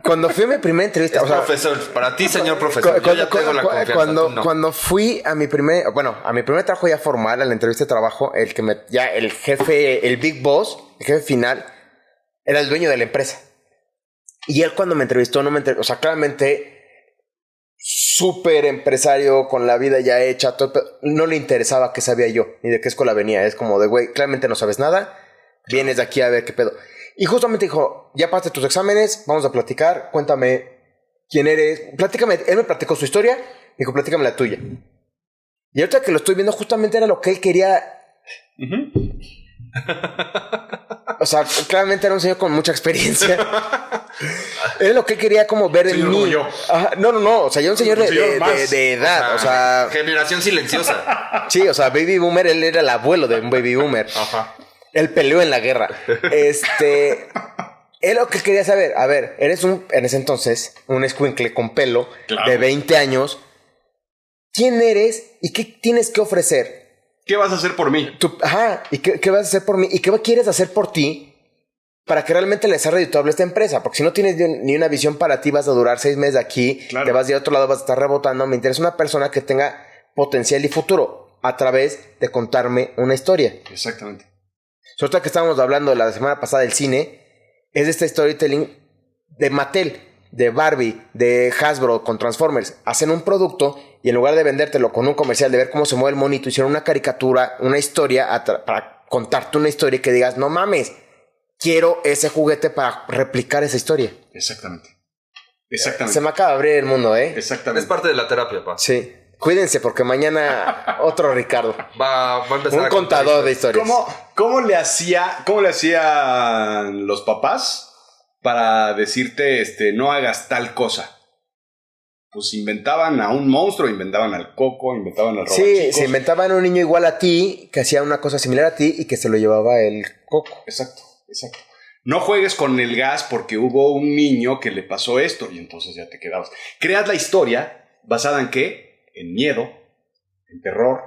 Cuando fui a mi primera entrevista... profesor, para ti, señor profesor. Yo ya tengo la confianza. Cuando fui a mi primer trabajo ya formal, a la entrevista de trabajo, el jefe, el big boss, el jefe final, era el dueño de la empresa. Y él cuando me entrevistó, o sea, claramente súper empresario, con la vida ya hecha, todo, no le interesaba qué sabía yo, ni de qué escuela venía. Es como de, güey, claramente no sabes nada, vienes de aquí a ver qué pedo. Y justamente dijo, ya pasaste tus exámenes, vamos a platicar, cuéntame quién eres, platícame. Él me platicó su historia, dijo, platícame la tuya. Y ahorita que lo estoy viendo, justamente era lo que él quería. Uh-huh. O sea, claramente era un señor con mucha experiencia. Era lo que él quería como ver en mí. Como yo. No, o sea, ya un señor de edad, o sea... Generación silenciosa. Sí, o sea, baby boomer, él era el abuelo de un baby boomer. Ajá. Él peleó en la guerra. Él lo que quería saber, a ver, eres en ese entonces, un escuincle con pelo, claro, de 20 años. ¿Quién eres y qué tienes que ofrecer? ¿Qué vas a hacer por mí? ¿Y qué vas a hacer por mí? ¿Y qué quieres hacer por ti para que realmente le sea redituable esta empresa? Porque si no tienes ni una visión para ti, vas a durar 6 meses aquí, claro, te vas de otro lado, vas a estar rebotando. Me interesa una persona que tenga potencial y futuro a través de contarme una historia. Exactamente. Sobre todo que estábamos hablando la semana pasada del cine, es de este storytelling de Mattel, de Barbie, de Hasbro con Transformers. Hacen un producto y en lugar de vendértelo con un comercial, de ver cómo se mueve el monito, hicieron una caricatura, una historia para contarte una historia y que digas, no mames, quiero ese juguete para replicar esa historia. Exactamente. Se me acaba de abrir el mundo, ¿eh? Exactamente. Es parte de la terapia, pa. Sí. Cuídense porque mañana otro Ricardo. Va a empezar un contador de historias. ¿Cómo le hacían los papás para decirte, no hagas tal cosa? Pues inventaban a un monstruo, inventaban al Coco, inventaban al Robachicos. Sí, se inventaban un niño igual a ti, que hacía una cosa similar a ti y que se lo llevaba el Coco. Exacto. No juegues con el gas porque hubo un niño que le pasó esto y entonces ya te quedabas. Creas la historia basada en ¿qué? En miedo, en terror,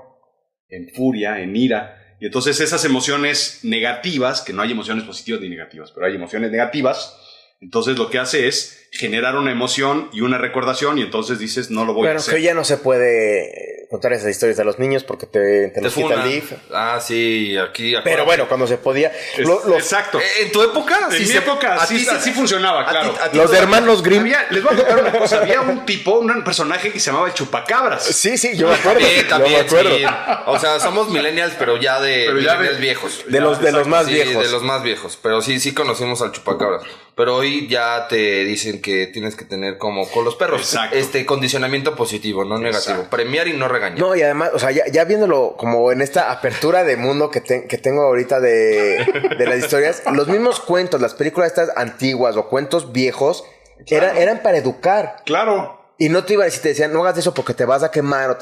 en furia, en ira. Y entonces esas emociones negativas, que no hay emociones positivas ni negativas, pero hay emociones negativas, entonces lo que hace es generar una emoción y una recordación y entonces dices, no lo voy a hacer. Pero que ya no se puede contar esas historias a los niños porque te los quita el DIF. Ah, sí, aquí. Pero bueno, cuando se podía. Exacto. ¿En tu época? En mi época así funcionaba, claro. Los de hermanos Grimm. Les voy a contar una cosa. Había un personaje que se llamaba el Chupacabras. Sí, yo me acuerdo. También, yo me acuerdo. Sí. O sea, somos millennials, pero ya millennials viejos. De los más viejos. De los más viejos. Pero sí conocimos al Chupacabras. Pero hoy ya te dicen que tienes que tener como con los perros. Exacto. Condicionamiento positivo, no negativo. Exacto. Premiar y no regañar. No, y además, o sea, ya viéndolo como en esta apertura de mundo que tengo ahorita de las historias, los mismos cuentos, las películas estas antiguas o cuentos viejos, claro, eran para educar. Claro. Y no te iba a decir, te decían, no hagas eso porque te vas a quemar o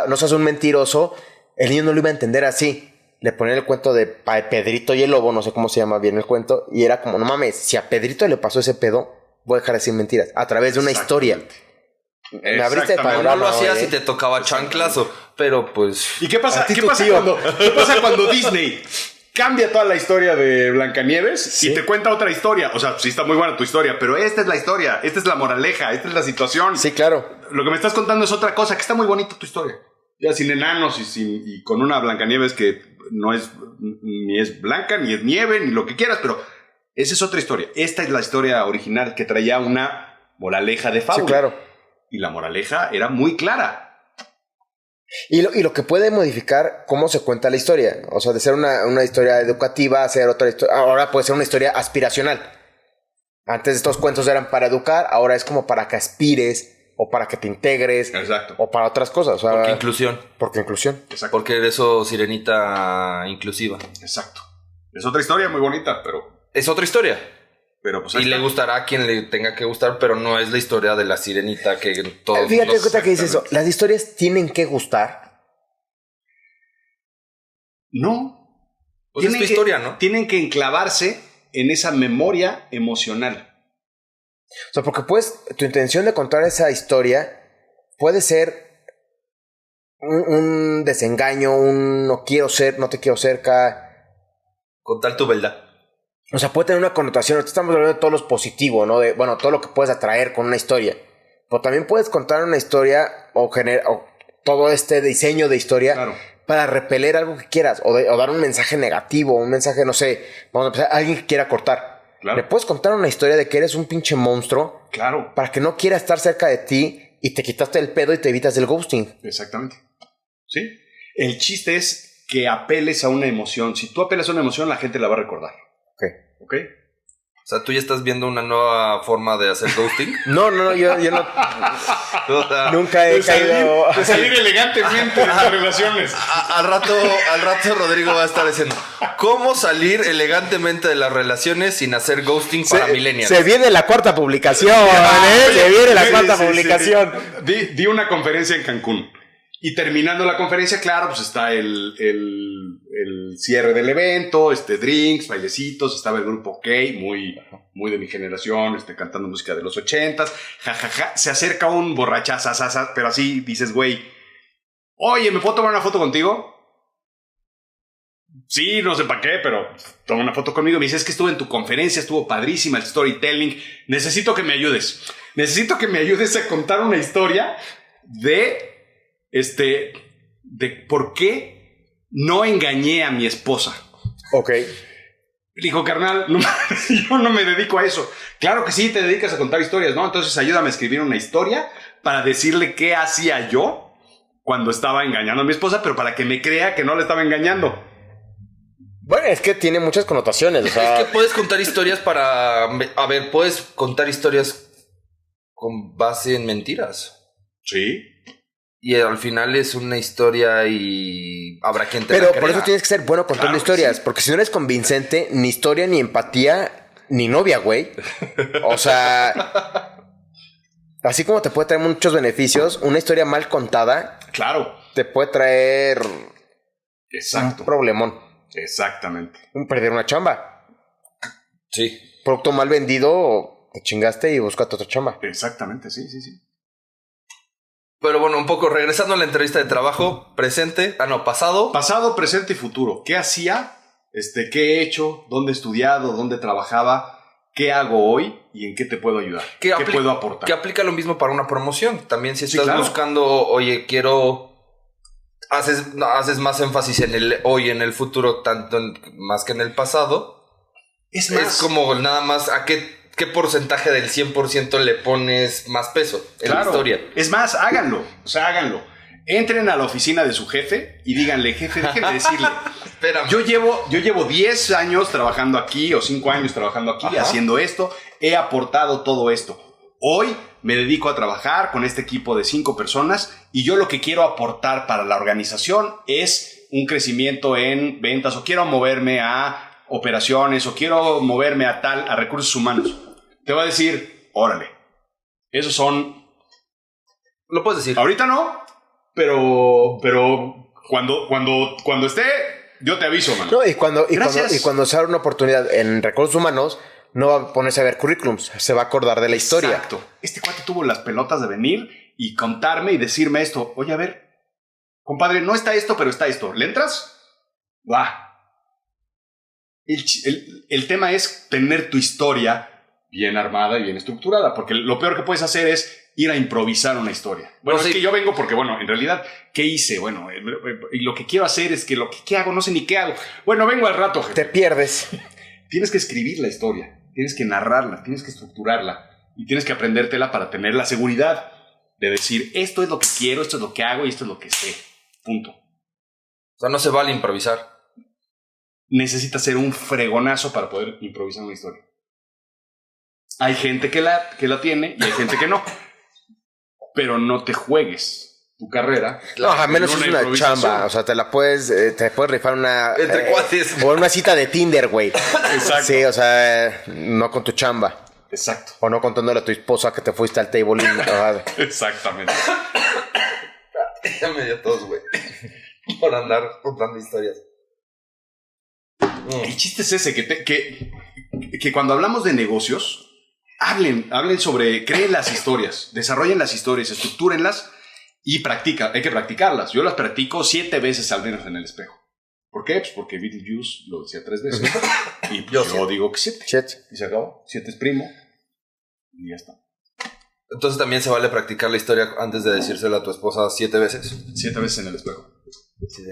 no seas un mentiroso. El niño no lo iba a entender así. Le ponían el cuento de Pedrito y el lobo, no sé cómo se llama bien el cuento, y era como, no mames, si a Pedrito le pasó ese pedo, voy a dejar de decir mentiras, a través de una historia. Me abriste el panorama. No lo hacías si te tocaba chanclazo, pero pues... ¿Y qué pasa cuando Disney cambia toda la historia de Blancanieves, ¿sí?, y te cuenta otra historia? O sea, sí está muy buena tu historia, pero esta es la historia, esta es la moraleja, esta es la situación. Sí, claro. Lo que me estás contando es otra cosa, que está muy bonita tu historia. Ya sin enanos y con una Blancanieves que no es ni es blanca, ni es nieve, ni lo que quieras, pero esa es otra historia. Esta es la historia original que traía una moraleja de fábula. Sí, claro. Y la moraleja era muy clara. Y lo que puede modificar cómo se cuenta la historia. O sea, de ser una historia educativa a ser otra historia. Ahora puede ser una historia aspiracional. Antes estos cuentos eran para educar, ahora es como para que aspires o para que te integres. Exacto. O para otras cosas. O sea, Porque inclusión. Porque inclusión. Exacto. Porque eres eso sirenita inclusiva. Exacto. Es otra historia muy bonita, pero... Es otra historia. Pero pues Y le gustará a quien le tenga que gustar, pero no es la historia de la sirenita que todos... Fíjate que dices eso. Las historias tienen que gustar. No. Pues es tu historia, ¿no? Tienen que enclavarse en esa memoria emocional. O sea, porque tu intención de contar esa historia puede ser un desengaño, un no quiero ser, no te quiero cerca. Con tal tu verdad. O sea, puede tener una connotación. Ahorita estamos hablando de todo lo positivo, ¿no? De, bueno, todo lo que puedes atraer con una historia. Pero también puedes contar una historia o todo este diseño de historia, claro, para repeler algo que quieras. O dar un mensaje negativo, un mensaje, no sé, vamos a empezar, alguien que quiera cortar. Claro. Le puedes contar una historia de que eres un pinche monstruo. Claro. Para que no quiera estar cerca de ti y te quitaste el pedo y te evitas el ghosting. Exactamente. ¿Sí? El chiste es que apeles a una emoción. Si tú apelas a una emoción, la gente la va a recordar. ¿Ok? O sea, ¿tú ya estás viendo una nueva forma de hacer ghosting? No, yo no. Nunca he caído. De salir elegantemente de las relaciones. Al rato Rodrigo va a estar diciendo ¿cómo salir elegantemente de las relaciones sin hacer ghosting para millennials? Se viene la cuarta publicación, Se viene la cuarta publicación. Di una conferencia en Cancún. Y terminando la conferencia, claro, pues está el cierre del evento, drinks, bailecitos, estaba el grupo OK, muy de mi generación, cantando música de los 80s, jajaja, se acerca un borrachaza, pero así dices, güey, oye, ¿me puedo tomar una foto contigo? Sí, no sé para qué, pero toma una foto conmigo. Me dice, es que estuve en tu conferencia, estuvo padrísima el storytelling, necesito que me ayudes a contar una historia de por qué no engañé a mi esposa. Ok. Dijo, carnal, yo no me dedico a eso. Claro que sí, te dedicas a contar historias, ¿no? Entonces ayúdame a escribir una historia para decirle qué hacía yo cuando estaba engañando a mi esposa, pero para que me crea que no le estaba engañando. Bueno, es que tiene muchas connotaciones. O sea... Es que puedes contar historias puedes contar historias con base en mentiras. Sí. Y al final es una historia y habrá quien te la Pero crea. por eso tienes que ser bueno contando historias. Sí. Porque si no eres convincente, ni historia, ni empatía, ni novia, güey. O sea, así como te puede traer muchos beneficios, una historia mal contada, claro, te puede traer un problemón. Exactamente. Perder una chamba. Sí. Producto mal vendido, te chingaste y buscaste otra chamba. Exactamente, sí. Pero bueno, un poco regresando a la entrevista de trabajo, pasado. Pasado, presente y futuro. ¿Qué hacía? ¿Qué he hecho? ¿Dónde he estudiado? ¿Dónde trabajaba? ¿Qué hago hoy? ¿Y en qué te puedo ayudar? ¿Qué puedo aportar? Que aplica lo mismo para una promoción. También si estás buscando, oye, haces más énfasis en el hoy, en el futuro, más que en el pasado. Es como nada más a ¿qué porcentaje del 100% le pones más peso en la historia? Es más, háganlo. Entren a la oficina de su jefe y díganle, jefe, déjenme decirle. Espérame. Yo llevo 10 años trabajando aquí o 5 años trabajando aquí, haciendo esto. He aportado todo esto. Hoy me dedico a trabajar con este equipo de 5 personas y yo lo que quiero aportar para la organización es un crecimiento en ventas o quiero moverme a operaciones o quiero moverme a recursos humanos. Te va a decir, órale, esos son... Lo puedes decir. Ahorita no, pero cuando esté, yo te aviso, mano. No, y cuando se abre una oportunidad en recursos humanos, no va a ponerse a ver currículums, se va a acordar de la historia. Exacto. Este cuate tuvo las pelotas de venir y contarme y decirme esto. Oye, a ver, compadre, no está esto, pero está esto. ¿Le entras? Va. El tema es tener tu historia bien armada y bien estructurada, porque lo peor que puedes hacer es ir a improvisar una historia. Bueno, sí. Es que yo vengo porque, bueno, en realidad, ¿qué hice? Bueno, y lo que quiero hacer es que ¿qué hago? No sé ni qué hago. Bueno, vengo al rato, jefe. Te pierdes. Tienes que escribir la historia, tienes que narrarla, tienes que estructurarla y tienes que aprendértela para tener la seguridad de decir, esto es lo que quiero, esto es lo que hago y esto es lo que sé. Punto. O sea, no se vale improvisar. Necesitas ser un fregonazo para poder improvisar una historia. Hay gente que la tiene y hay gente que no. Pero no te juegues tu carrera. No, a menos es una chamba. O sea, te puedes rifar una... Entre cuates. O una cita de Tinder, güey. Exacto. Sí, o sea, no con tu chamba. Exacto. O no contándole a tu esposa que te fuiste al table. Exactamente. Ya me dio tos, güey. Por andar contando historias. El chiste es ese, que cuando hablamos de negocios, hablen sobre, creen las historias, desarrollen las historias, estructúrenlas y hay que practicarlas. Yo las practico 7 veces al menos en el espejo. ¿Por qué? Pues porque Beetlejuice lo decía 3 veces. Y pues yo digo que 7. Y se acabó. 7 es primo. Y ya está. Entonces también se vale practicar la historia antes de decírsela a tu esposa 7 veces. 7 veces en el espejo. Sí,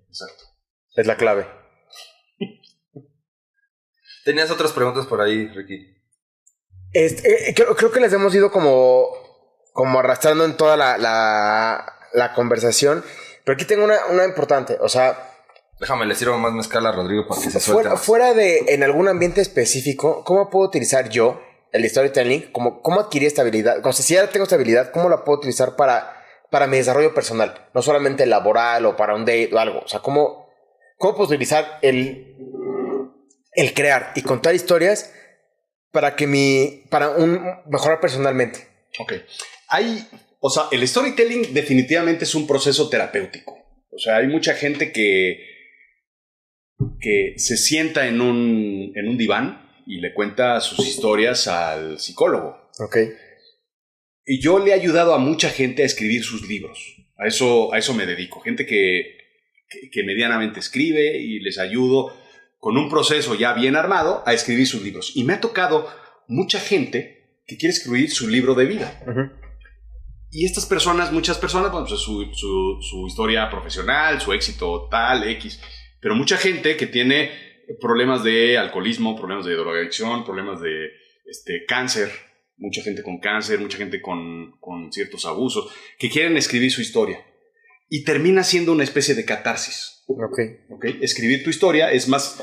exacto. Es la clave. ¿Tenías otras preguntas por ahí, Ricky? Creo que les hemos ido como arrastrando en toda la conversación. Pero aquí tengo una importante. O sea... Déjame, le sirvo más mezcal a Rodrigo para que se suelte. Fuera de en algún ambiente específico, ¿cómo puedo utilizar yo el storytelling? ¿Cómo adquirí esta habilidad? O sea, si ya tengo esta habilidad, ¿cómo la puedo utilizar para mi desarrollo personal? No solamente laboral o para un date o algo. O sea, ¿cómo puedo utilizar el crear y contar historias para mejorar personalmente? Ok. O sea, el storytelling definitivamente es un proceso terapéutico. O sea, hay mucha gente que se sienta en un diván y le cuenta sus historias al psicólogo. Ok. Y yo le he ayudado a mucha gente a escribir sus libros. A eso me dedico. Gente que medianamente escribe y les ayudo con un proceso ya bien armado a escribir sus libros. Y me ha tocado mucha gente que quiere escribir su libro de vida. Uh-huh. Y muchas personas, bueno, pues su historia profesional, su éxito tal, X. Pero mucha gente que tiene problemas de alcoholismo, problemas de drogadicción, problemas de cáncer, mucha gente con cáncer, mucha gente con ciertos abusos, que quieren escribir su historia. Y termina siendo una especie de catarsis. Okay. Escribir tu historia es más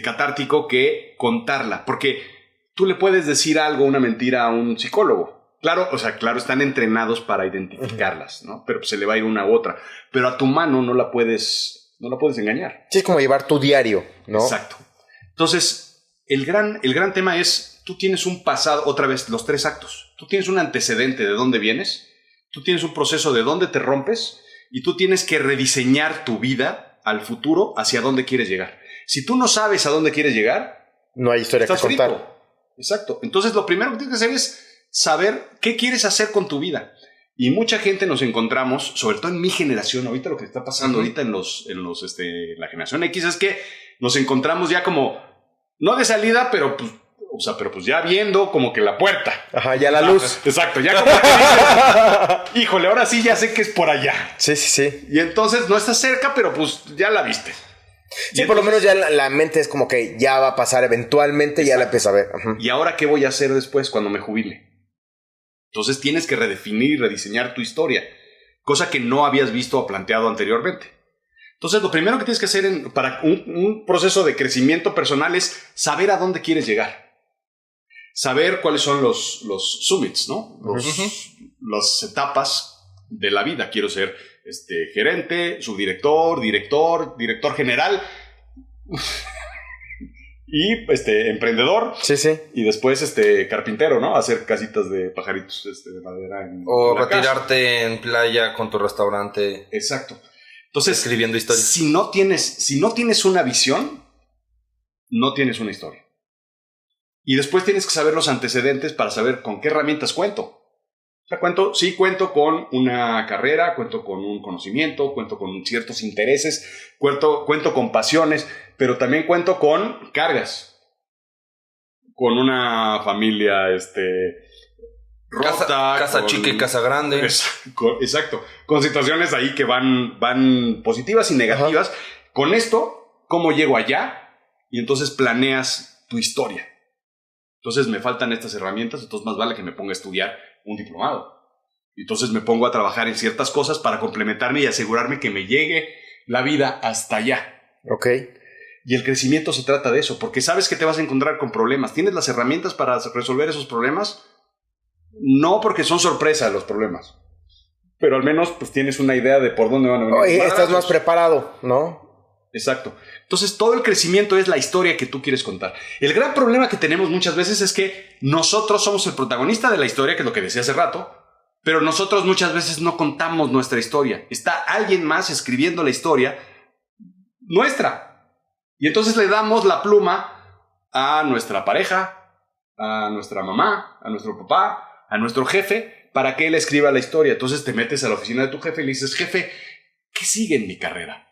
catártico que contarla, porque tú le puedes decir algo, una mentira a un psicólogo. Claro, están entrenados para identificarlas, ¿no? Pero se le va a ir una u otra. Pero a tu mano no la puedes engañar. Sí, es como llevar tu diario, ¿no? Exacto. Entonces, el gran tema es, tú tienes un pasado, otra vez, los 3 actos. Tú tienes un antecedente de dónde vienes, tú tienes un proceso de dónde te rompes, y tú tienes que rediseñar tu vida al futuro hacia dónde quieres llegar. Si tú no sabes a dónde quieres llegar, no hay historia que contar. Frito. Exacto. Entonces, lo primero que tienes que hacer es saber qué quieres hacer con tu vida. Y mucha gente nos encontramos, sobre todo en mi generación, ahorita lo que está pasando ahorita en la generación X es que nos encontramos ya como, no de salida, pero pues ya viendo como que la puerta. Ajá, ya la luz. Exacto, ya como que dices, híjole, ahora sí ya sé que es por allá. Sí. Y entonces no estás cerca, pero pues ya la viste. Sí, por lo menos ya la mente es como que ya va a pasar eventualmente. Exacto. Ya la empieza a ver. Uh-huh. ¿Y ahora qué voy a hacer después cuando me jubile? Entonces tienes que redefinir y rediseñar tu historia, cosa que no habías visto o planteado anteriormente. Entonces lo primero que tienes que hacer para un proceso de crecimiento personal es saber a dónde quieres llegar. Saber cuáles son los summits, ¿no? Las etapas de la vida. Quiero ser gerente, subdirector, director general y emprendedor. Sí. Y después carpintero, ¿no? Hacer casitas de pajaritos de madera. O retirarte en playa con tu restaurante. Exacto. Entonces, escribiendo historias. Si no tienes una visión, no tienes una historia. Y después tienes que saber los antecedentes para saber con qué herramientas cuento. O sea, cuento con una carrera, cuento con un conocimiento, cuento con ciertos intereses, cuento con pasiones, pero también cuento con cargas. Con una familia rota. Casa chica y casa grande. Exacto. Con situaciones ahí que van positivas y negativas. Ajá. Con esto, ¿cómo llego allá? Y entonces planeas tu historia. Entonces me faltan estas herramientas, entonces más vale que me ponga a estudiar un diplomado. Entonces me pongo a trabajar en ciertas cosas para complementarme y asegurarme que me llegue la vida hasta allá. Ok. Y el crecimiento se trata de eso, porque sabes que te vas a encontrar con problemas. ¿Tienes las herramientas para resolver esos problemas? No, porque son sorpresa los problemas. Pero al menos pues tienes una idea de por dónde van a venir. Oye, estás más preparado, ¿no? Exacto. Entonces todo el crecimiento es la historia que tú quieres contar. El gran problema que tenemos muchas veces es que nosotros somos el protagonista de la historia, que es lo que decía hace rato, pero nosotros muchas veces no contamos nuestra historia. Está alguien más escribiendo la historia nuestra. Y entonces le damos la pluma a nuestra pareja, a nuestra mamá, a nuestro papá, a nuestro jefe, para que él escriba la historia. Entonces te metes a la oficina de tu jefe y le dices, jefe, ¿qué sigue en mi carrera?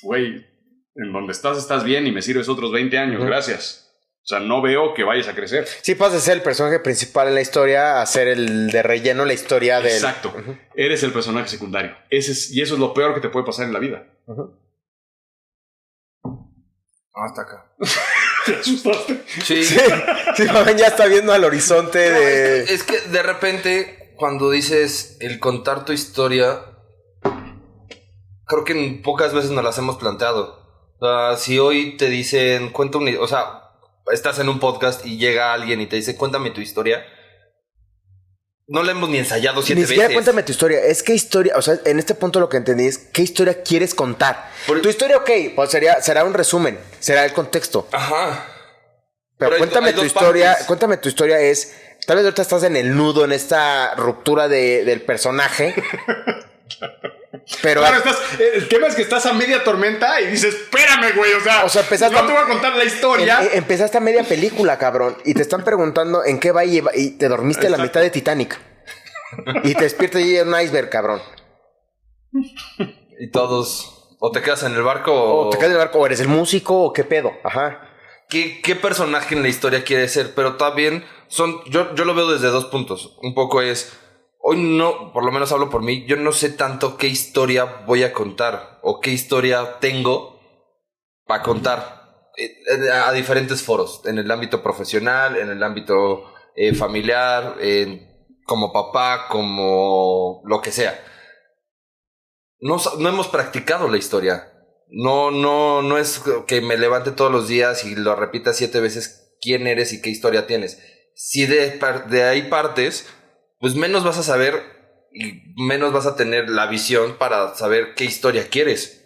Güey, en donde estás bien y me sirves otros 20 años, gracias. O sea, no veo que vayas a crecer. Sí, pasas de ser el personaje principal en la historia a ser el de relleno, la historia de... Exacto. Eres el personaje secundario. Y eso es lo peor que te puede pasar en la vida. Hasta acá. ¿Te asustaste? Sí, ya está viendo al horizonte de... Es que de repente, cuando dices el contar tu historia, creo que pocas veces nos las hemos planteado. Si hoy te dicen, cuenta una... O sea, estás en un podcast y llega alguien y te dice, cuéntame tu historia. No la hemos ni ensayado 7 veces. Ni siquiera cuéntame tu historia. Es qué historia, o sea, en este punto lo que entendí es qué historia quieres contar. Tu historia, ok, pues será un resumen, será el contexto. Ajá. Pero cuéntame tu historia, cuéntame tu historia es, tal vez ahorita estás en el nudo, en esta ruptura del personaje. Pero claro, el tema es que estás a media tormenta y dices, espérame, güey, o sea empezaste no te voy a contar la historia. Empezaste a media película, cabrón, y te están preguntando en qué va y te dormiste a la mitad de Titanic. Y te despiertas y hay un iceberg, cabrón. Y todos, o te quedas en el barco o te quedas en el barco, o eres el músico, o qué pedo. Ajá. ¿Qué personaje en la historia quieres ser? Pero también yo lo veo desde 2 puntos. Un poco es... Hoy no, por lo menos hablo por mí, yo no sé tanto qué historia voy a contar o qué historia tengo para contar a diferentes foros, en el ámbito profesional, en el ámbito familiar, como papá, como lo que sea. No hemos practicado la historia. No es que me levante todos los días y lo repita 7 veces quién eres y qué historia tienes. Si de ahí partes... pues menos vas a saber y menos vas a tener la visión para saber qué historia quieres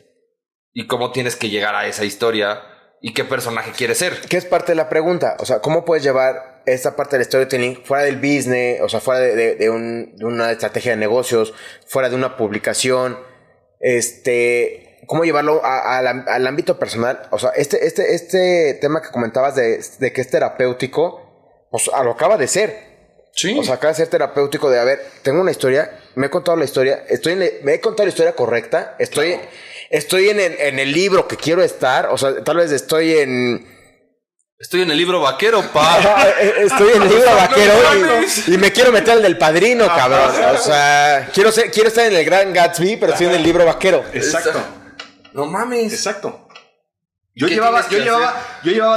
y cómo tienes que llegar a esa historia y qué personaje quieres ser. ¿Qué es parte de la pregunta? O sea, ¿cómo puedes llevar esta parte del storytelling fuera del business, o sea, fuera de una estrategia de negocios, fuera de una publicación? ¿Cómo llevarlo al ámbito personal? O sea, este tema que comentabas de que es terapéutico, pues lo acaba de ser. Sí. O sea, acaba de ser terapéutico de, a ver, tengo una historia, me he contado la historia, me he contado la historia correcta, estoy en el libro que quiero estar, o sea, tal vez estoy en el libro vaquero, pa. Estoy en el libro vaquero y me quiero meter al del Padrino, cabrón. O sea, quiero estar en el Gran Gatsby, pero estoy en el libro vaquero. Exacto. No mames. Exacto. Yo llevaba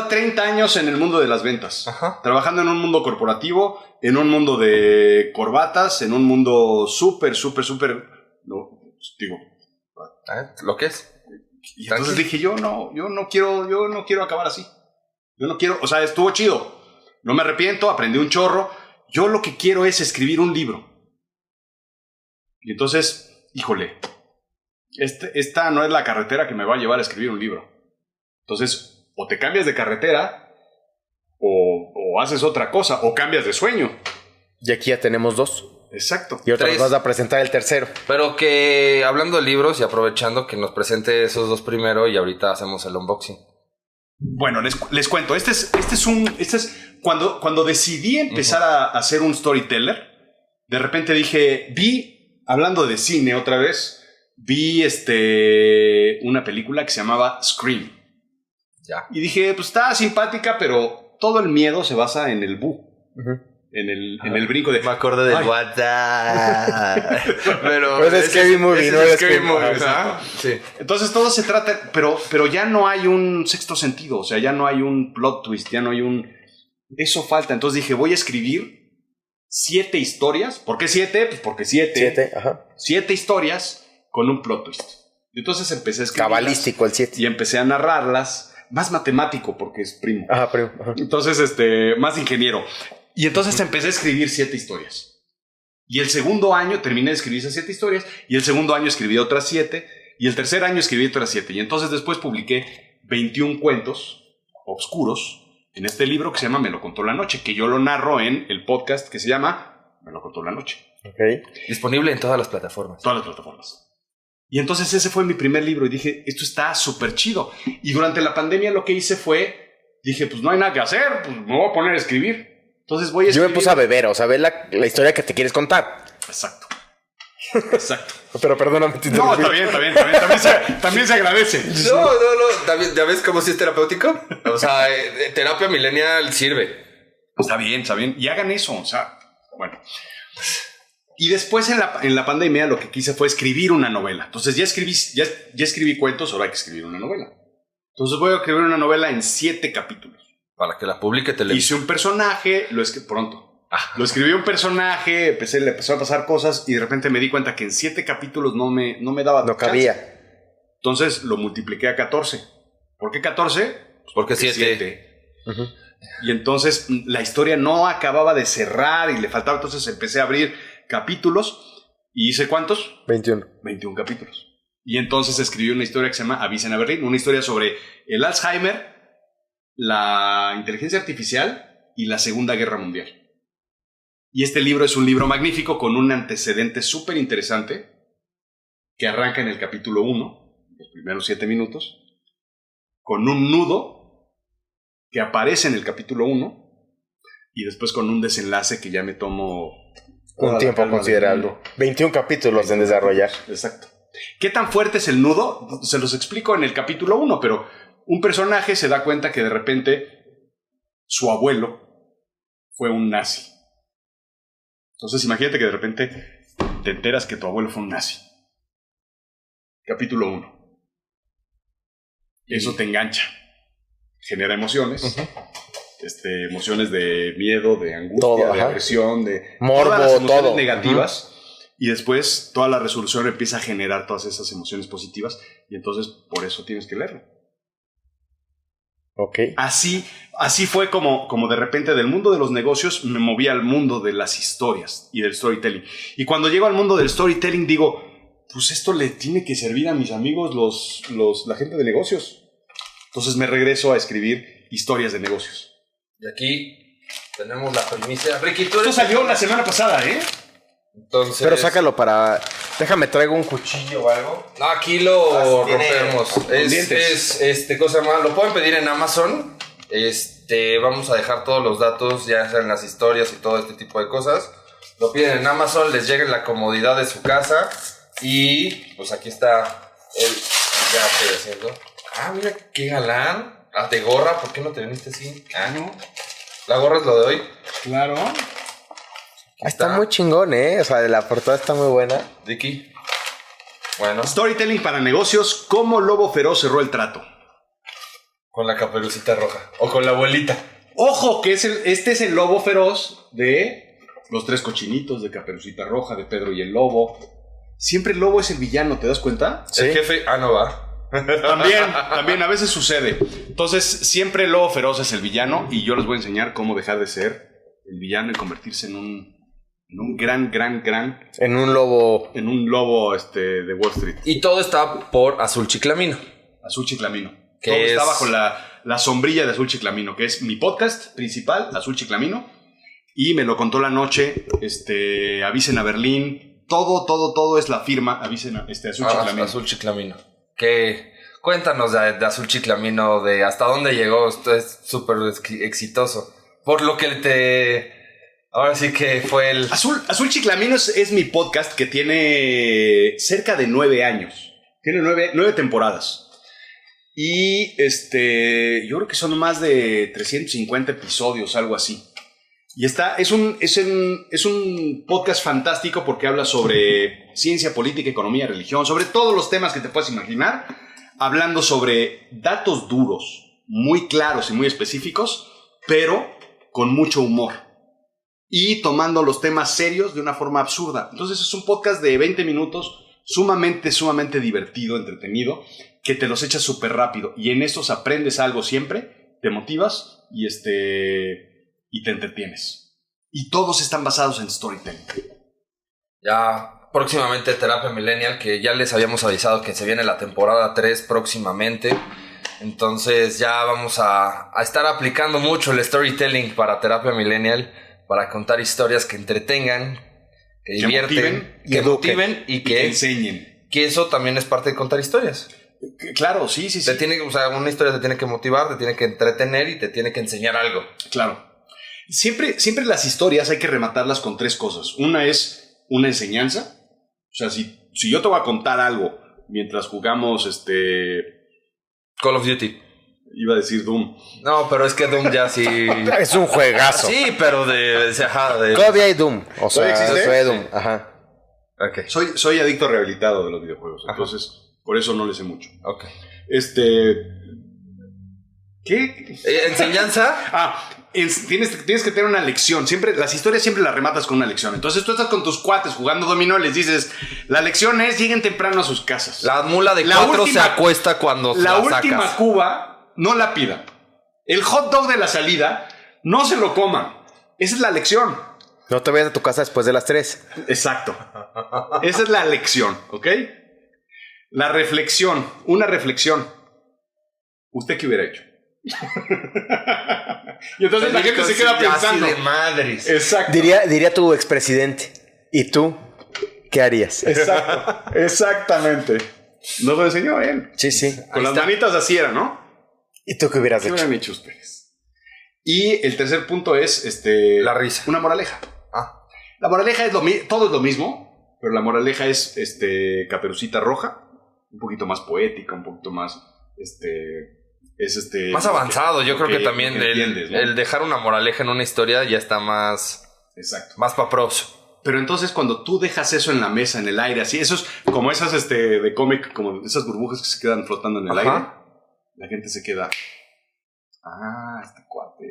30 años en el mundo de las ventas. Ajá. Trabajando en un mundo corporativo, en un mundo de corbatas, en un mundo súper, lo que es. Y entonces dije, yo no quiero acabar así. Yo no quiero, o sea, estuvo chido. No me arrepiento, aprendí un chorro. Yo lo que quiero es escribir un libro. Y entonces, híjole, esta no es la carretera que me va a llevar a escribir un libro. Entonces, o te cambias de carretera, o haces otra cosa, o cambias de sueño. Y aquí ya tenemos 2. Exacto. Y ahora nos vas a presentar el tercero. Pero que, hablando de libros y aprovechando que nos presente esos 2 primero y ahorita hacemos el unboxing. Bueno, les cuento. Este es cuando decidí empezar a ser un storyteller, de repente dije, hablando de cine otra vez, vi una película que se llamaba Scream. Ya. Y dije, pues está simpática, pero todo el miedo se basa en el boo. en el brinco de... Me acordé del Ay. WhatsApp. Pero es Scary Movie, ¿no? Es Es Scary Scary Movie, Movie, ¿ah? Sí. Entonces todo se trata, pero ya no hay un sexto sentido, o sea, ya no hay un plot twist, ya no hay un... Eso falta, entonces dije, voy a escribir 7 historias. ¿Por qué 7? Pues porque 7 historias con un plot twist. Y entonces empecé a escribir. Cabalístico el 7. Y empecé a narrarlas, más matemático porque es primo. Ajá, primo. Ajá. Entonces, más ingeniero. Y entonces empecé a escribir 7 historias. Y el segundo año terminé de escribir esas 7 historias. Y el segundo año escribí otras 7. Y el tercer año escribí otras 7. Y entonces después publiqué 21 cuentos oscuros en este libro que se llama Me lo contó la noche, que yo lo narro en el podcast que se llama Me lo contó la noche. Okay. Disponible en todas las plataformas. Todas las plataformas. Y entonces ese fue mi primer libro y dije, esto está súper chido. Y durante la pandemia lo que hice fue, dije, pues no hay nada que hacer, pues me voy a poner a escribir. Entonces voy a escribir. Yo me puse a beber, o sea, ver la historia que te quieres contar. Exacto. Exacto. Pero perdóname. No, está bien. También se agradece. No. ¿Ya ves cómo sí es terapéutico? O sea, terapia millennial sirve. Está bien. Y hagan eso, o sea, bueno. Y después en la pandemia lo que quise fue escribir una novela. Entonces ya escribí cuentos, ahora hay que escribir una novela. Entonces voy a escribir una novela en 7 capítulos. Para que la publique Televisa. Hice un personaje, lo escribí un personaje, le empezó a pasar cosas y de repente me di cuenta que en 7 capítulos no me daba. No cabía. Entonces lo multipliqué a 14. ¿Por qué 14? Pues porque 7. Uh-huh. Y entonces la historia no acababa de cerrar y le faltaba, entonces empecé a abrir capítulos y hice ¿cuántos? 21 capítulos. Y entonces escribí una historia que se llama Avisen a Berlín, una historia sobre el Alzheimer, la inteligencia artificial y la Segunda Guerra Mundial. Y este libro es un libro magnífico con un antecedente súper interesante que arranca en el capítulo 1, los primeros 7 minutos, con un nudo que aparece en el capítulo 1 y después con un desenlace que ya me tomo un tiempo considerable. 21 capítulos en desarrollar. Exacto. ¿Qué tan fuerte es el nudo? Se los explico en el capítulo 1, pero un personaje se da cuenta que de repente su abuelo fue un nazi. Entonces imagínate que de repente te enteras que tu abuelo fue un nazi. Capítulo 1. Eso te engancha. Genera emociones. Uh-huh. Emociones de miedo, de angustia, todo, de agresión, de morbo, todas las emociones todo negativas. Uh-huh. Y después toda la resolución empieza a generar todas esas emociones positivas. Y entonces por eso tienes que leerlo. Okay. Así fue como de repente del mundo de los negocios me moví al mundo de las historias y del storytelling. Y cuando llego al mundo del storytelling digo, pues esto le tiene que servir a mis amigos la gente de negocios. Entonces me regreso a escribir historias de negocios. Y aquí tenemos la primicia. Ricky, tú esto salió la semana pasada, ¿eh? Entonces... Pero sácalo para... Déjame, traigo un cuchillo o algo. No, aquí lo rompemos. Cosa más. Lo pueden pedir en Amazon. Vamos a dejar todos los datos, ya sean las historias y todo este tipo de cosas. Lo piden en Amazon, les llega en la comodidad de su casa. Y pues aquí está el... Ya estoy haciendo. Ah, mira qué galán. De gorra, ¿por qué no te viniste así? Ah, no. La gorra es lo de hoy. Claro. Está muy chingón, ¿eh? O sea, la portada está muy buena. Ricky. Bueno. Storytelling para negocios, cómo Lobo Feroz cerró el trato. Con la Caperucita Roja. O con la abuelita. Ojo, que este es el Lobo Feroz de Los Tres Cochinitos, de Caperucita Roja, de Pedro y el Lobo. Siempre el lobo es el villano, ¿te das cuenta? ¿Sí? El jefe... Ah, no va. También, a veces sucede. Entonces, siempre el Lobo Feroz es el villano y yo les voy a enseñar cómo dejar de ser el villano y convertirse en un gran... En un lobo de Wall Street. Y todo está por Azul Chiclamino. Azul Chiclamino. Todo está bajo la sombrilla de Azul Chiclamino, que es mi podcast principal, Azul Chiclamino. Y Me lo contó la noche, Avisen a Berlín. Todo es la firma Azul Chiclamino. Azul Chiclamino. Cuéntanos de Azul Chiclamino, de hasta dónde llegó. Esto es súper exitoso. Por lo que ahora sí que fue el... Azul Chiclamino es mi podcast que tiene cerca de 9 años. Tiene 9 temporadas. Y yo creo que son más de 350 episodios, algo así. Y es un podcast fantástico porque habla sobre ciencia, política, economía, religión, sobre todos los temas que te puedas imaginar, hablando sobre datos duros, muy claros y muy específicos, pero con mucho humor. Y tomando los temas serios de una forma absurda. Entonces es un podcast de 20 minutos, sumamente divertido, entretenido, que te los echas súper rápido. Y en estos aprendes algo siempre, te motivas y te entretienes. Y todos están basados en storytelling. Ya próximamente Terapia Millennial, que ya les habíamos avisado que se viene la temporada 3 próximamente. Entonces ya vamos a estar aplicando mucho el storytelling para Terapia Millennial, para contar historias que entretengan, que divierten, que motiven y que enseñen. Que eso también es parte de contar historias. Claro, sí. Una historia te tiene que motivar, te tiene que entretener y te tiene que enseñar algo. Claro. Siempre las historias hay que rematarlas con 3 cosas. Una es una enseñanza. O sea, si yo te voy a contar algo mientras jugamos Call of Duty. Iba a decir Doom. No, pero es que Doom ya sí... Es un juegazo. Sí, pero de... Todavía hay Doom. O sea, existe? hay Doom. Ajá. Okay. Soy adicto rehabilitado de los videojuegos. Ajá. Entonces, por eso no le sé mucho. Ok. ¿Qué? ¿Enseñanza? Tienes que tener una lección. Las historias siempre las rematas con una lección. Entonces tú estás con tus cuates jugando dominó y les dices, la lección es lleguen temprano a sus casas. La mula de 4 se acuesta cuando la sacas. La última cuba no la pidan. El hot dog de la salida no se lo coman. Esa es la lección. No te vayas a tu casa después de las 3. Exacto. Esa es la lección, ¿ok? La reflexión. Una reflexión. ¿Usted qué hubiera hecho? Y entonces la gente se queda pensando. Así de madres. Exacto. Diría tu expresidente. ¿Y tú qué harías? Exacto. Exactamente. Nos lo enseñó él. Sí. Con las manitas así era, ¿no? ¿Y tú qué hubieras ¿Qué hecho? hubieran hecho ustedes? Y el tercer punto es la risa. Una moraleja. La moraleja es todo es lo mismo, pero la moraleja es Caperucita Roja, un poquito más poética, un poquito más más avanzado. Yo creo que también ¿no? el dejar una moraleja en una historia ya está más... Exacto. Más paproso. Pero entonces cuando tú dejas eso en la mesa, en el aire, así, esos, como esas de cómic, como esas burbujas que se quedan flotando en el aire, la gente se queda, este cuate,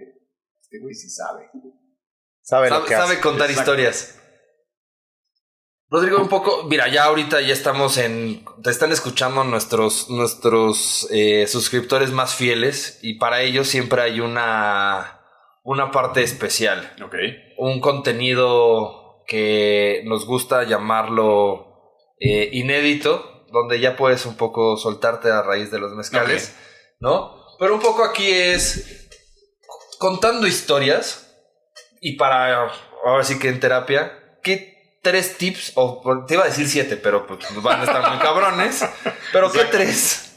este güey sí sabe. Sabe contar historias. Rodrigo, un poco, mira, ya ahorita ya estamos te están escuchando nuestros suscriptores más fieles y para ellos siempre hay una parte especial. Ok. Un contenido que nos gusta llamarlo inédito, donde ya puedes un poco soltarte a raíz de los mezcales, ¿no? Pero un poco aquí es contando historias y ahora sí que en terapia, ¿qué 3 tips, o te iba a decir 7, pero pues van a estar muy cabrones, pero ¿qué 3?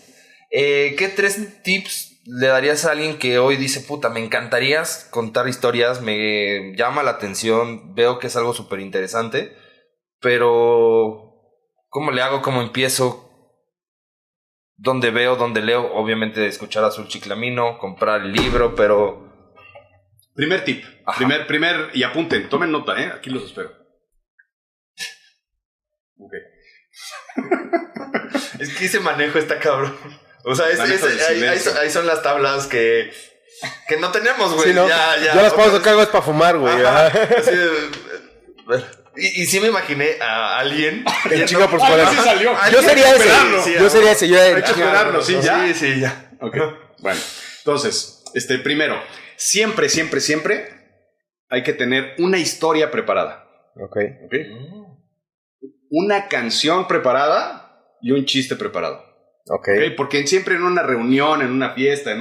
¿Qué 3 tips le darías a alguien que hoy dice, puta, me encantaría contar historias, me llama la atención, veo que es algo súper interesante, pero ¿cómo le hago? ¿Cómo empiezo? ¿Dónde veo? ¿Dónde leo? Obviamente escuchar a Azul Chiclamino, comprar el libro, pero... Primer tip. Primer, y apunten, tomen nota, aquí los espero. Ok. Es que ese manejo está cabrón. O sea, ahí son las tablas que no tenemos, güey. Sí, ¿no? Yo las puedo tocar, es para fumar, güey. Y sí me imaginé a alguien. Chico, por favor. Sí salió. Yo sería ese. Yo sería ese. Hay que esperarlo, ¿sí? ¿Ya? Sí, ya. Ok. Bueno, entonces, primero, siempre hay que tener una historia preparada. Ok. Una canción preparada y un chiste preparado. Okay. Porque siempre en una reunión, en una fiesta, en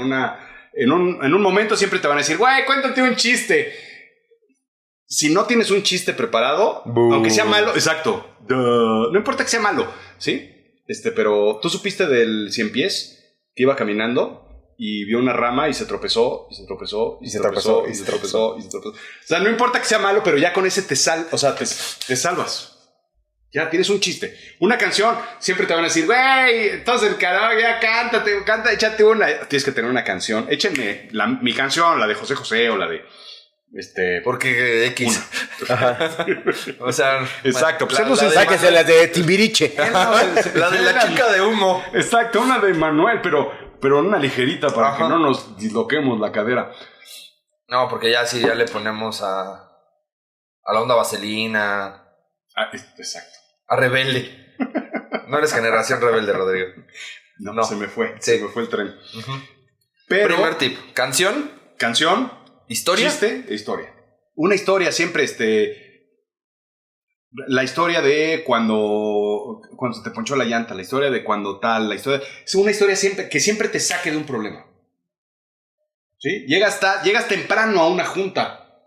un momento siempre te van a decir, güey, cuéntate un chiste. Si no tienes un chiste preparado, aunque sea malo, exacto, no importa que sea malo, ¿sí? Pero tú supiste del 100 pies que iba caminando y vio una rama y se tropezó, y se tropezó, y se tropezó, y se tropezó, y se tropezó. O sea, no importa que sea malo, pero ya con ese te salvas. Ya tienes un chiste. Una canción, siempre te van a decir, güey, entonces el karaoke, ya canta, échate una. Tienes que tener una canción. Échenme mi canción, la de José José o la de Porque X. Ajá. O sea, exacto. la de Sáquese las de Timbiriche. la de la chica de humo. Exacto, una de Manuel, pero una ligerita para que no nos disloquemos la cadera. No, porque ya sí, ya le ponemos a la onda vaselina. Exacto. A Rebelde. No eres generación rebelde, Rodrigo. No, se me fue. Sí. Se me fue el tren. Uh-huh. Pero, primer tip. Canción. Historia. Chiste e historia. Una historia siempre, la historia de cuando se te ponchó la llanta, la historia de cuando tal, la historia... Es una historia que siempre te saque de un problema. ¿Sí? Llegas temprano a una junta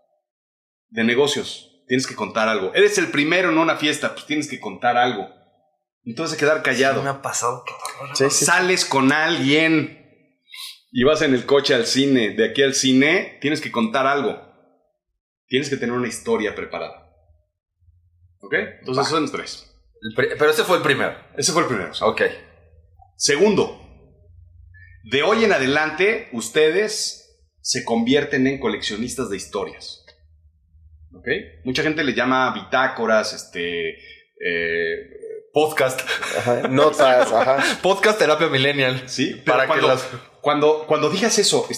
de negocios. Tienes que contar algo. Eres el primero en una fiesta, pues tienes que contar algo. Entonces quedar callado. Sí, me ha pasado. Sí. Sales con alguien y vas en el coche al cine. De aquí al cine tienes que contar algo. Tienes que tener una historia preparada. ¿Ok? Entonces son 3. Pero ese fue el primero. Ese fue el primero. ¿Sí? Ok. Segundo, de hoy en adelante ustedes se convierten en coleccionistas de historias. ¿Ok? Mucha gente le llama bitácoras, Podcast. Ajá. Notas, ajá. Podcast Terapia Millennial. Sí, para pero cuando digas eso,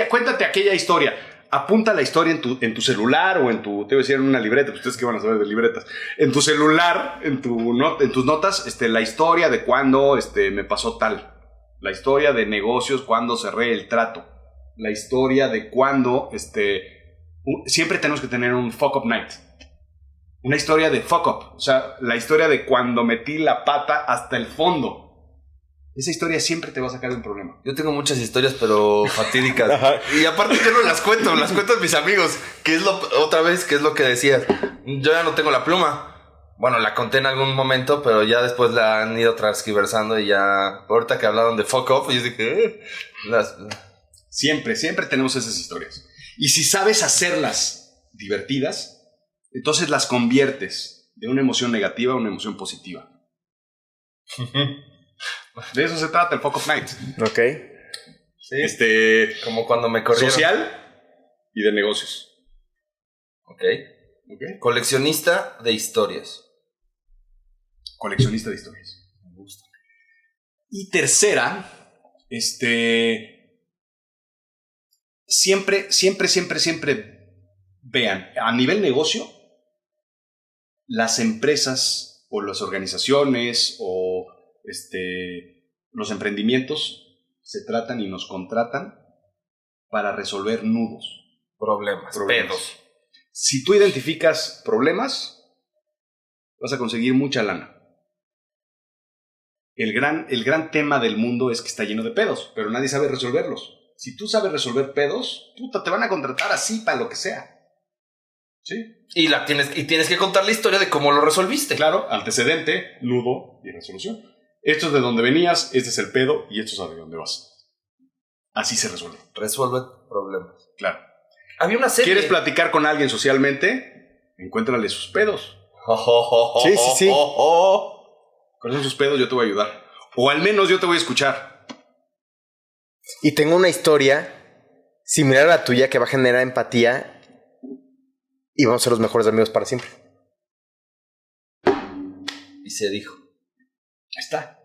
cuéntate aquella historia. Apunta la historia en tu celular o te voy a decir en una libreta, pues ustedes que van a saber de libretas. En tu celular, en tus notas, la historia de cuando me pasó tal. La historia de negocios cuando cerré el trato. La historia de cuando siempre tenemos que tener un fuck up night. Una historia de fuck up. O sea, la historia de cuando metí la pata hasta el fondo. Esa historia siempre te va a sacar de un problema. Yo tengo muchas historias, pero fatídicas. Y aparte yo no las cuento a mis amigos. ¿Qué es lo que decías? Yo ya no tengo la pluma. Bueno, la conté en algún momento, pero ya después la han ido transgiversando y ya... Ahorita que hablaron de fuck off, yo dije... Siempre tenemos esas historias. Y si sabes hacerlas divertidas, entonces las conviertes de una emoción negativa a una emoción positiva. De eso se trata el Fuck Up Night. Ok. Sí. Como cuando me corrieron. Social y de negocios. Ok. Coleccionista de historias. Coleccionista de historias. Me gusta. Y tercera, siempre vean, a nivel negocio, las empresas o las organizaciones o los emprendimientos se tratan y nos contratan para resolver nudos. Problemas. Pedos. Si tú identificas problemas, vas a conseguir mucha lana. El gran tema del mundo es que está lleno de pedos, pero nadie sabe resolverlos. Si tú sabes resolver pedos, puta, te van a contratar así para lo que sea. ¿Sí? Y tienes que contar la historia de cómo lo resolviste. Claro, antecedente, nudo y resolución. Esto es de donde venías, este es el pedo y esto es a de dónde vas. Así se resuelve. Resuelve problemas. Claro. Había una serie. ¿Quieres platicar con alguien socialmente? Encuéntrale sus pedos. Sí. ¿Cuáles son sus pedos? Yo te voy a ayudar. O al menos yo te voy a escuchar. Y tengo una historia similar a la tuya que va a generar empatía y vamos a ser los mejores amigos para siempre. Y se dijo. Ahí está.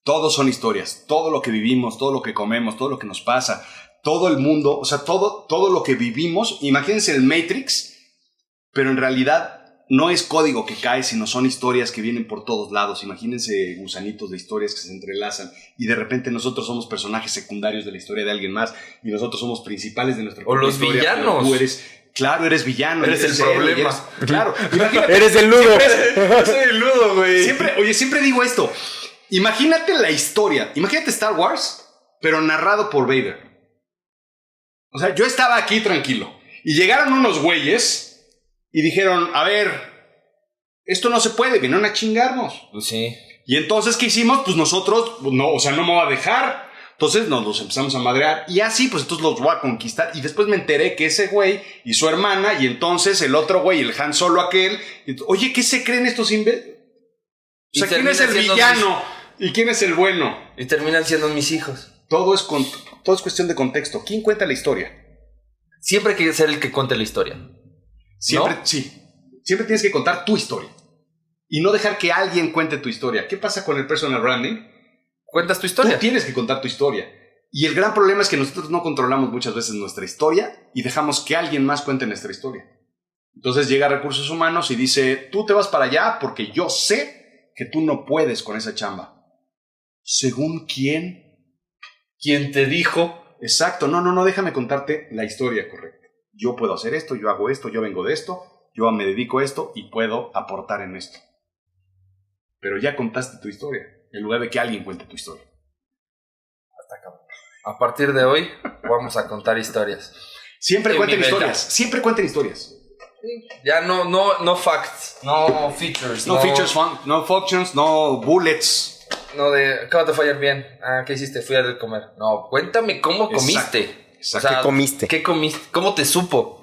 Todos son historias. Todo lo que vivimos, todo lo que comemos, todo lo que nos pasa, todo el mundo, o sea, todo lo que vivimos. Imagínense el Matrix, pero en realidad no es código que cae, sino son historias que vienen por todos lados. Imagínense gusanitos de historias que se entrelazan y de repente nosotros somos personajes secundarios de la historia de alguien más y nosotros somos principales de nuestra o los historia, villanos. Tú eres villano. Eres el problema. Claro. Eres el nudo. Yo soy el nudo, güey. Siempre digo esto. Imagínate la historia. Imagínate Star Wars, pero narrado por Vader. O sea, yo estaba aquí tranquilo y llegaron unos güeyes y dijeron, a ver, esto no se puede, vinieron a chingarnos. Pues sí. Y entonces, ¿qué hicimos? Pues nosotros, no me voy a dejar. Entonces nos los empezamos a madrear. Y así, pues entonces los voy a conquistar. Y después me enteré que ese güey y su hermana, y entonces el otro güey, el Han Solo aquel. Oye, ¿qué se creen estos imbéciles? O sea, ¿quién es el villano? ¿Y quién es el bueno? Y terminan siendo mis hijos. Todo es cuestión de contexto. ¿Quién cuenta la historia? siempre hay que ser el que cuente la historia. Siempre, ¿no? sí. Siempre tienes que contar tu historia. Y no dejar que alguien cuente tu historia. ¿Qué pasa con el personal branding? Cuentas tu historia. Tú tienes que contar tu historia. Y el gran problema es que nosotros no controlamos muchas veces nuestra historia y dejamos que alguien más cuente nuestra historia. Entonces llega a Recursos Humanos y dice, tú te vas para allá porque yo sé que tú no puedes con esa chamba. ¿Según quién? ¿Quién te dijo? Exacto. No, déjame contarte la historia correcta. Yo puedo hacer esto, yo hago esto, yo vengo de esto, yo me dedico a esto y puedo aportar en esto. Pero ya contaste tu historia, en lugar de que alguien cuente tu historia. A partir de hoy vamos a contar historias. Siempre cuenten nivel historias. Siempre cuenten historias. Ya no facts, no features. No features, no functions, no bullets. No de, ¿cómo te fue ayer bien? ¿Qué hiciste? Fui a comer. No, cuéntame cómo comiste. Exacto. O sea, ¿Qué comiste? ¿Qué comiste? ¿Cómo te supo?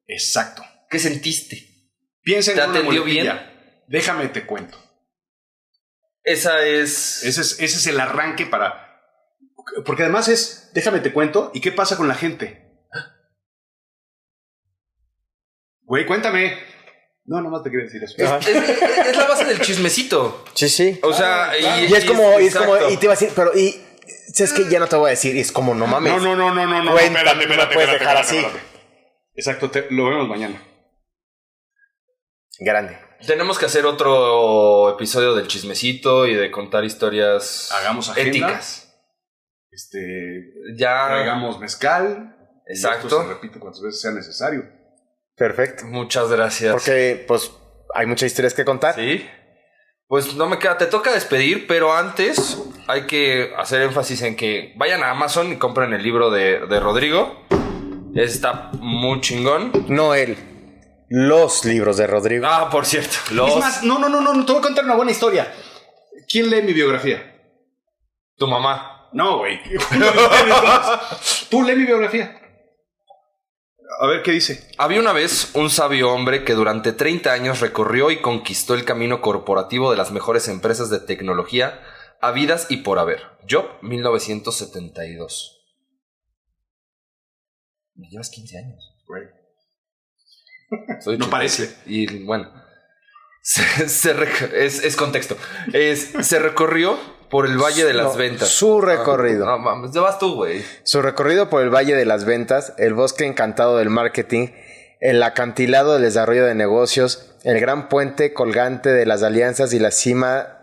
Exacto. ¿Qué sentiste? Piensa en ¿Te una atendió muletilla. bien? Déjame te cuento. Ese Ese es el arranque para... Porque además es, déjame te cuento, ¿y qué pasa con la gente? Güey, cuéntame. No, nomás te quería decir eso. es la base del chismecito. Sí. O sea, Y es como, exacto. y te iba a decir, pero es que ya no te voy a decir, y es como, no mames. No, Cuéntame, espérate, no puedes dejar así. Exacto, lo vemos mañana. Grande. Tenemos que hacer otro episodio del chismecito y de contar historias Hagamos agenda. éticas. Ya Ya. hagamos mezcal. Exacto. Y esto se repite cuantas veces sea necesario. Perfecto. Muchas gracias. Porque, pues, hay muchas historias que contar. Sí. Pues no me queda, te toca despedir, pero antes hay que hacer énfasis en que vayan a Amazon y compren el libro de Rodrigo. Está muy chingón. No él. Los libros de Rodrigo. Ah, por cierto. Es más, no, te voy a contar una buena historia. ¿Quién lee mi biografía? Tu mamá. No, güey. Tú lee mi biografía. A ver qué dice. Había una vez un sabio hombre que durante 30 años recorrió y conquistó el camino corporativo de las mejores empresas de tecnología habidas y por haber. Job, 1972. Me llevas 15 años. Güey. Soy No 87. parece. Y bueno, es contexto. Se recorrió por el Valle de las Ventas. Su recorrido. No mames, ya vas tú, güey. Su recorrido por el Valle de las Ventas, el bosque encantado del marketing, el acantilado del desarrollo de negocios, el gran puente colgante de las alianzas y la cima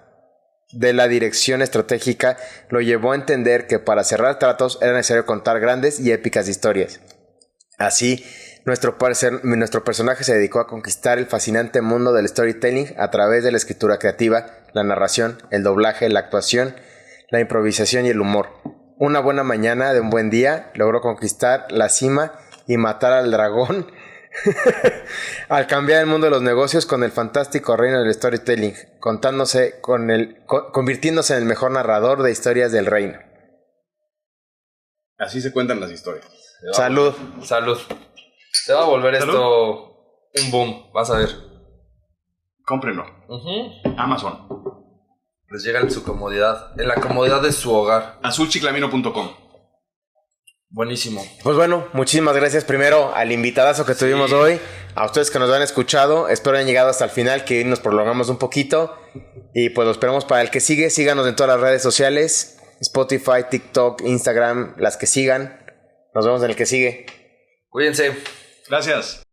de la dirección estratégica lo llevó a entender que para cerrar tratos era necesario contar grandes y épicas historias. Así, nuestro personaje se dedicó a conquistar el fascinante mundo del storytelling a través de la escritura creativa, la narración, el doblaje, la actuación, la improvisación y el humor. Una buena mañana de un buen día logró conquistar la cima y matar al dragón al cambiar el mundo de los negocios con el fantástico reino del storytelling, convirtiéndose en el mejor narrador de historias del reino. Así se cuentan las historias. Salud. Salud. Se va a volver ¿Salud? esto un boom, vas a ver. Cómprenlo. Amazon. Les llega en su comodidad, en la comodidad de su hogar. Azulchiclamino.com. Buenísimo. Pues bueno, muchísimas gracias primero al invitadazo que tuvimos hoy, a ustedes que nos han escuchado, espero hayan llegado hasta el final, que nos prolongamos un poquito y pues lo esperamos para el que sigue. Síganos en todas las redes sociales, Spotify, TikTok, Instagram, las que sigan. Nos vemos en el que sigue. Cuídense. Gracias.